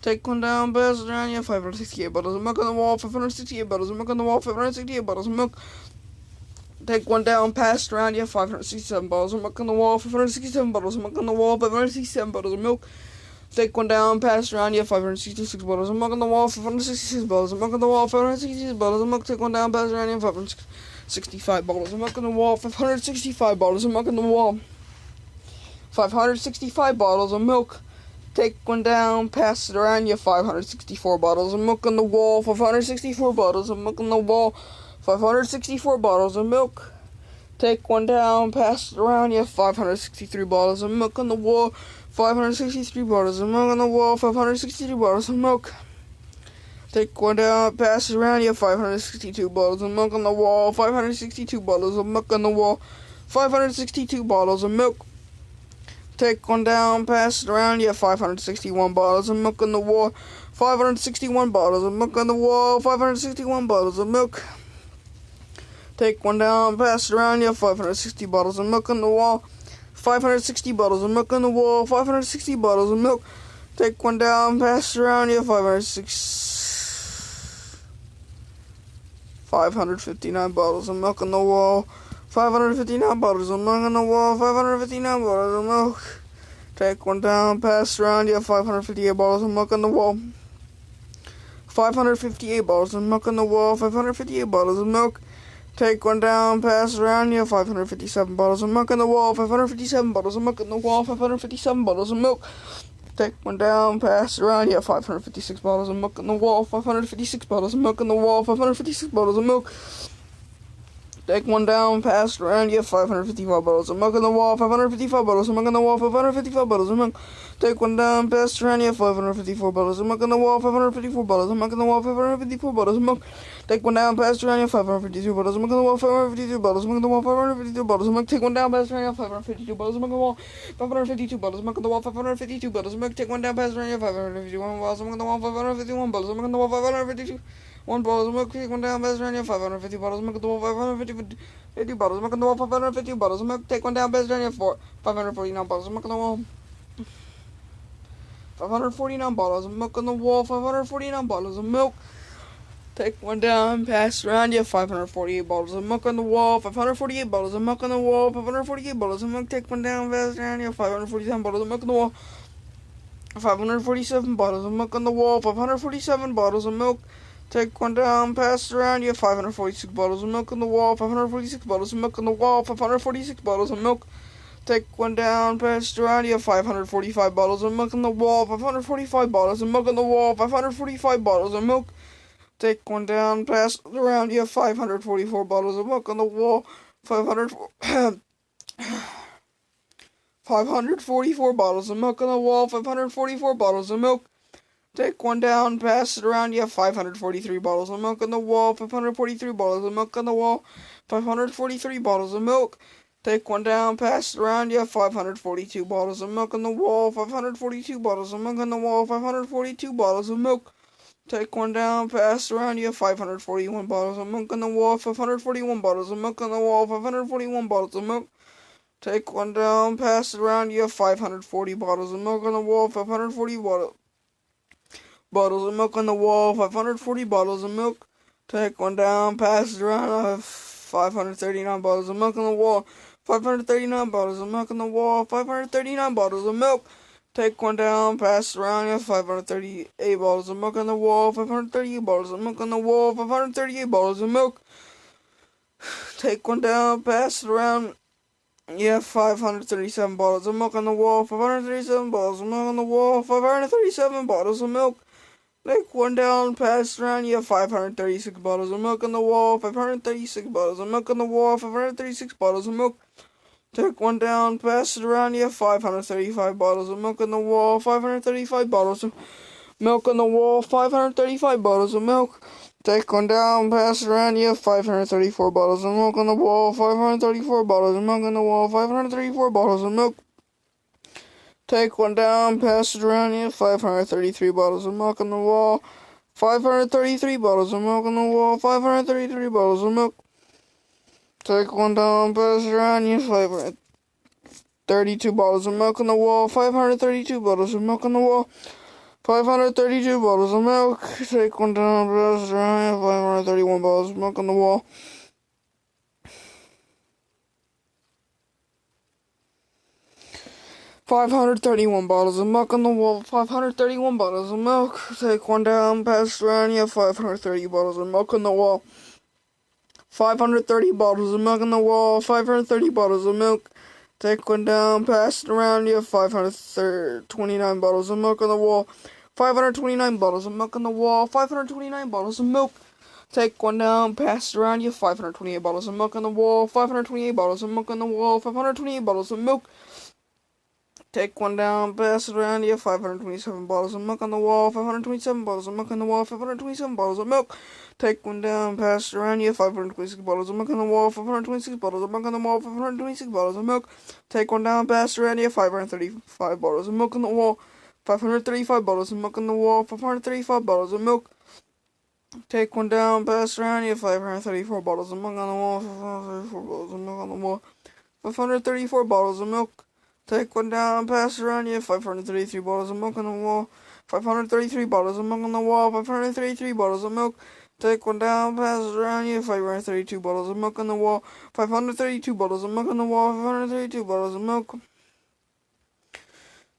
Take one down, pass it around you. 568 bottles of milk on the wall. 568 bottles of milk on the wall. 568 bottles of milk. Take one down, pass it around you. 567 bottles of milk on the wall. 567 bottles of milk on the wall. 567 bottles of milk. Take one down, pass it around you. 566 bottles of milk on the wall. 566 bottles of milk on the wall. 566 bottles of milk. Take one down, pass it around you. 565 bottles of milk on the wall. 565 bottles of milk on the wall. 565 bottles of milk. Take one down, pass it around you. 564 bottles of milk on the wall. 564 bottles of milk on the wall. 564 bottles of milk. Take one down, pass it around you. 563 bottles of milk on the wall. 563 bottles of milk on the wall. 563 bottles of milk. Take one down, pass it around you. 562 bottles of milk on the wall. 562 bottles of milk on the wall. 562 bottles of milk. Take one down, pass it around you. 561 bottles of milk on the wall. 561 bottles of milk on the wall. 561 bottles of milk. Take one down, pass it around you. 560 bottles of milk on the wall. 560 bottles of milk on the wall. 560 bottles of milk. Take one down, pass it around you. 559 bottles of milk on the wall. 559 bottles of milk on the wall. 559 bottles of milk. Take one down, pass it around you. 558 bottles of milk on the wall. 558 bottles of milk on the wall. 558 bottles of milk. Take one down, pass it around you. 557 bottles of milk on the wall. 557 bottles of milk on the wall. 557 bottles of milk. Take one down, pass it around you. 556 bottles of milk on the wall. 556 bottles of milk on the wall. 556 bottles of milk. Take one down, pass it around you. 555 bottles of milk on the wall. 555 bottles of milk on the wall. 555 bottles of milk. Take one down, pass it around you. 554 bottles of milk on the wall. 554 bottles of milk on the wall. 554 bottles of milk. Take one down, pass it around you. 552 bottles of milk on the wall. 552 bottles of milk on the wall. 552 bottles of milk. Take one down, pass it around you. 552 bottles of milk on the wall. 552 bottles of milk on the wall. 552 bottles of milk. Take one down, pass it around you. 551 bottles of milk on the wall. 551 bottles of milk on the wall. 552 one bottles of milk. Take one down, pass it around you. 550 bottles of milk on the wall. 550 bottles of milk on the wall. 550 bottles of milk. Take one down, pass it around you. 549 bottles of milk on the wall. 549 bottles of milk on the wall. 549 bottles of milk. Take one down, pass around you. 548 bottles of milk on the wall. 548 bottles of milk on the wall. 548 bottles of milk. Take one down, pass around you. 547 bottles of milk on the wall. 547 bottles of milk on the wall. 547 bottles of milk. Take one down, pass around you. 546 bottles of milk on the wall. 546 bottles of milk on the wall. 546 bottles of milk. Take one down, pass around you. 545 bottles of milk on the wall. 545 bottles of milk on the wall. 545 bottles of milk. Take one down, pass around you. 544 bottles of milk on the wall. 544 bottles of milk on the wall. 544 bottles of milk. Take one down, pass it around you. 543 bottles of milk on the wall. 543 bottles of milk on the wall. 543 bottles of milk. Take one down, pass it around you. 542 bottles of milk on the wall. 542 bottles of milk on the wall. 542 bottles of milk. Take one down, pass around you. 541 bottles of milk on the wall. 541 bottles of milk on the wall. 541 bottles of milk. Take one down, pass it around you. 540 bottles of milk on the wall. 540 bottles of milk on the wall, 540 bottles of milk. Take one down, pass it around, 539 bottles of milk on the wall, 539 bottles of milk on the wall, 539 bottles of milk. Take one down, pass it around, you have 538 bottles of milk on the wall, 538 bottles of milk on the wall, 538 bottles of milk. Take one down, pass it around, you have 537 bottles of milk on the wall, 537 bottles of milk on the wall, 537 bottles of milk. Take one down, pass it around, you have 536 bottles of milk on the wall, 536 bottles of milk on the wall, 536 bottles of milk. Take one down, pass it around, you have 535 bottles of milk on the wall, 535 bottles of milk on the wall, 535 bottles of milk. Take one down, pass it around, you have 534 bottles of milk on the wall, 534 bottles of milk on the wall, 534 bottles of milk. Take one down, pass it around, you have 533 bottles of milk on the wall, 533 bottles of milk on the wall, 533 bottles of milk. Take one down, pass it around, you have 532 bottles of milk on the wall, 532 bottles of milk on the wall, 532 bottles of milk. Take one down, pass it around, you have 531 bottles of milk on the wall. 531 bottles of milk on the wall, 531 bottles of milk. Take one down, pass it around, you have 530 bottles of milk on the wall. 530 bottles of milk on the wall, 530 bottles of milk. Take one down, pass it around, you have 529 bottles of milk on the wall. 529 bottles of milk on the wall, 529 bottles of milk. Take one down, pass it around, you have 528 bottles of milk on the wall, 528 bottles of milk on the wall, 528 bottles of milk. Take one down, pass it around, you have 527 bottles of milk on the wall, 527 bottles of milk on the wall, 527 bottles of milk. Take one down, pass it around, you have 526 bottles of milk on the wall, 526 bottles of milk on the wall, 526 bottles of milk. Take one down, pass it around, you have 535 bottles of milk on the wall, 535 bottles of milk on the wall, 535 bottles of milk. Take one down, pass it around, you have 534 bottles of milk on the wall, 534 bottles of milk on the wall, 534 bottles of milk. Take one down, pass it around, you have 533 bottles of milk on the wall, 533 bottles of milk on the wall, 533 bottles of milk. Take one down, pass it around, you have 532 bottles of milk on the wall, 532 bottles of milk on the wall, 532 bottles of milk.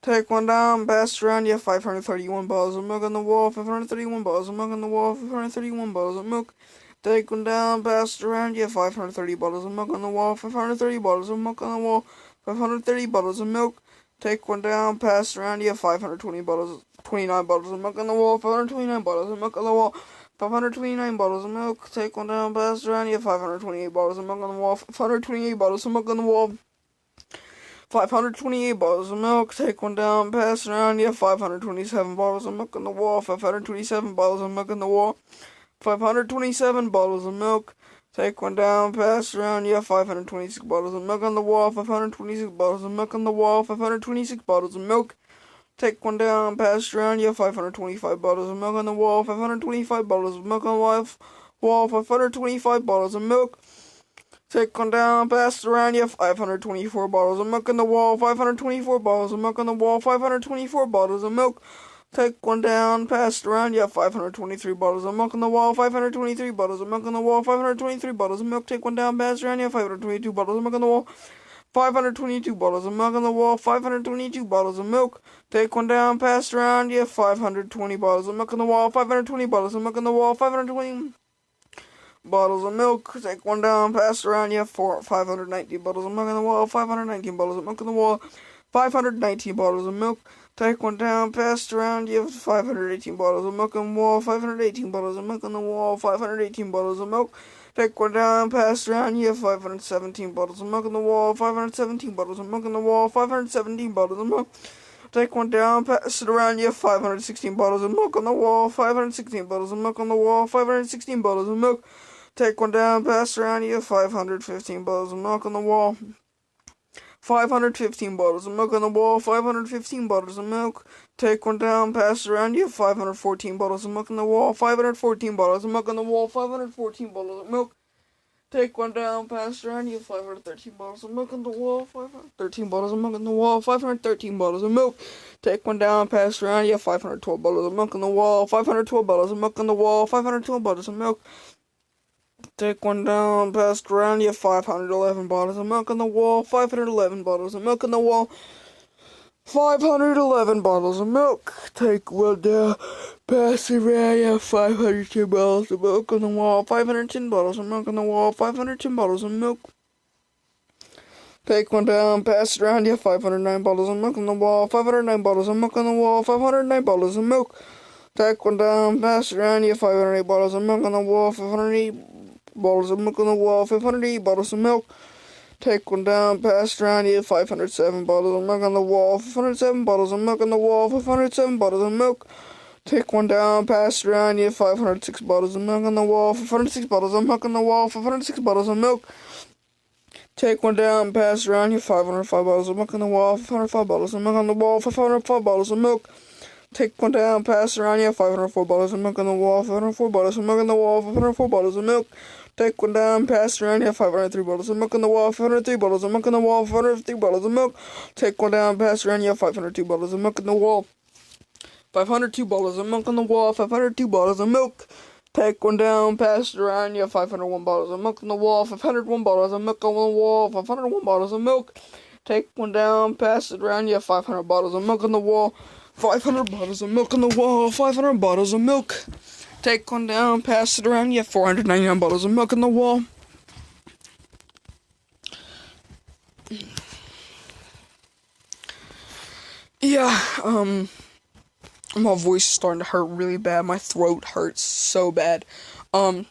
Take one down, pass it around, you have 531 bottles of milk on the wall, 531 bottles of milk on the wall, 531 bottles of milk. Take one down, pass it around, you have 530 bottles of milk on the wall, 530 bottles of milk on the wall, 530 bottles of milk. Take one down, pass it around, you have 529 bottles of milk on the wall, 529 bottles of milk on the wall, 529 bottles of milk. Take one down, pass it around, you have 528 bottles of milk on the wall, 528 bottles of milk on the wall, 528 bottles of milk. Take one down, pass it around, you have 527 bottles of milk on the wall, 527 bottles of milk on the wall, 527 bottles of milk. Take one down, pass it around, you have 526 bottles of milk on the wall, 526 bottles of milk on the wall, 526 bottles of milk. Take one down, pass it around, you have 525 bottles of milk on the wall, 525 bottles of milk on the wall, 525 bottles of milk. Take one down, pass it around, you have 524 bottles of milk on the wall, 524 bottles of milk on the wall, 524 bottles of milk. Take one down, pass it around, you have 523 bottles of milk on the wall, 523 bottles of milk on the wall, 523 bottles of milk. Take one down, pass it around, you have 522 bottles of milk on the wall, 522 bottles of milk on the wall, 522 bottles of milk. Take one down, pass it around, you have 520 bottles of milk on the wall, 520 bottles of milk on the wall, 520 bottles of milk. Take one down, pass it around, you have 519 bottles of milk on the wall, 519 bottles of milk on the wall, 519 bottles of milk. Take one down, pass it around, you have 518 bottles of milk on the wall, 518 bottles of milk on the wall, 518 bottles of milk. Take one down, pass it around, you have 517 bottles of milk on the wall, 517 bottles of milk on the wall, 517 bottles of milk. Take one down, pass it around, you have 516 bottles of milk on the wall, 516 bottles of milk on the wall, 516 bottles of milk. Take one down, pass it around, you have 515 bottles of milk on the wall, 515 bottles of milk on the wall, 515 bottles of milk. Take one down, pass it around, you have 514 bottles of milk on the wall, 514 bottles of milk on the wall, 514 bottles of milk. Take one down, pass it around, you have 513 bottles of milk on the wall, 513 bottles of milk on the wall, 513 bottles of milk. Take one down, pass it around, you have 512 bottles of milk on the wall, 512 bottles of milk on the wall, 512 bottles of milk. Take one down, pass it around, you have 511 bottles of milk on the wall, 511 bottles of milk on the wall, 511 bottles of milk. Take one down, pass it around, you have 510 bottles of milk on the wall, 510 bottles of milk on the wall, 510 bottles of milk. Take one down, pass it around, you have 509 bottles of milk on the wall, 509 bottles of milk on the wall, 509 bottles of milk. Take one down, pass it around, you have 508 bottles of milk on the wall, 508 bottles of milk on the wall, 508 bottles of milk. Take one down, pass it around, you have 507 bottles of milk on the wall, 507 bottles of milk on the wall, 507 bottles of milk. Take one down, pass it around, you have 506 bottles of milk on the wall, 506 bottles of milk on the wall, 506 bottles of milk. Take one down, pass it around, you have 505 bottles of milk on the wall, 505 bottles of milk on the wall, 505 bottles of milk. Take one down, pass it around, you have 504 bottles of milk on the wall, 504 bottles of milk on the wall, 504 bottles of milk. Take one down, pass it around, you have 503 bottles of milk on the wall, 503 bottles of milk on the wall, 503 bottles of milk. Take one down, pass it around, you have 502 bottles of milk on the wall, 502 bottles of milk on the wall, 502 bottles of milk. Take one down, pass it around, you have 501 bottles of milk on the wall, 501 bottles of milk on the wall, 501 bottles of milk. Take one down, pass it around, you have 500 bottles of milk on the wall, 500 bottles of milk on the wall, 500 bottles of milk. Take one down, pass it around, you have 499 bottles of milk on the wall. Yeah, my voice is starting to hurt really bad. My throat hurts so bad. I'm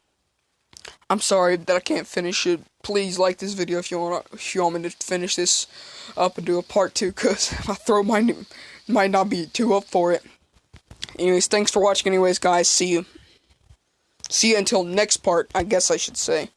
sorry that I can't finish it. Please like this video if you want me to finish this up and do a part 2, cause my throat might not be too up for it. Anyways, thanks for watching anyways, guys. See you until next part, I guess I should say.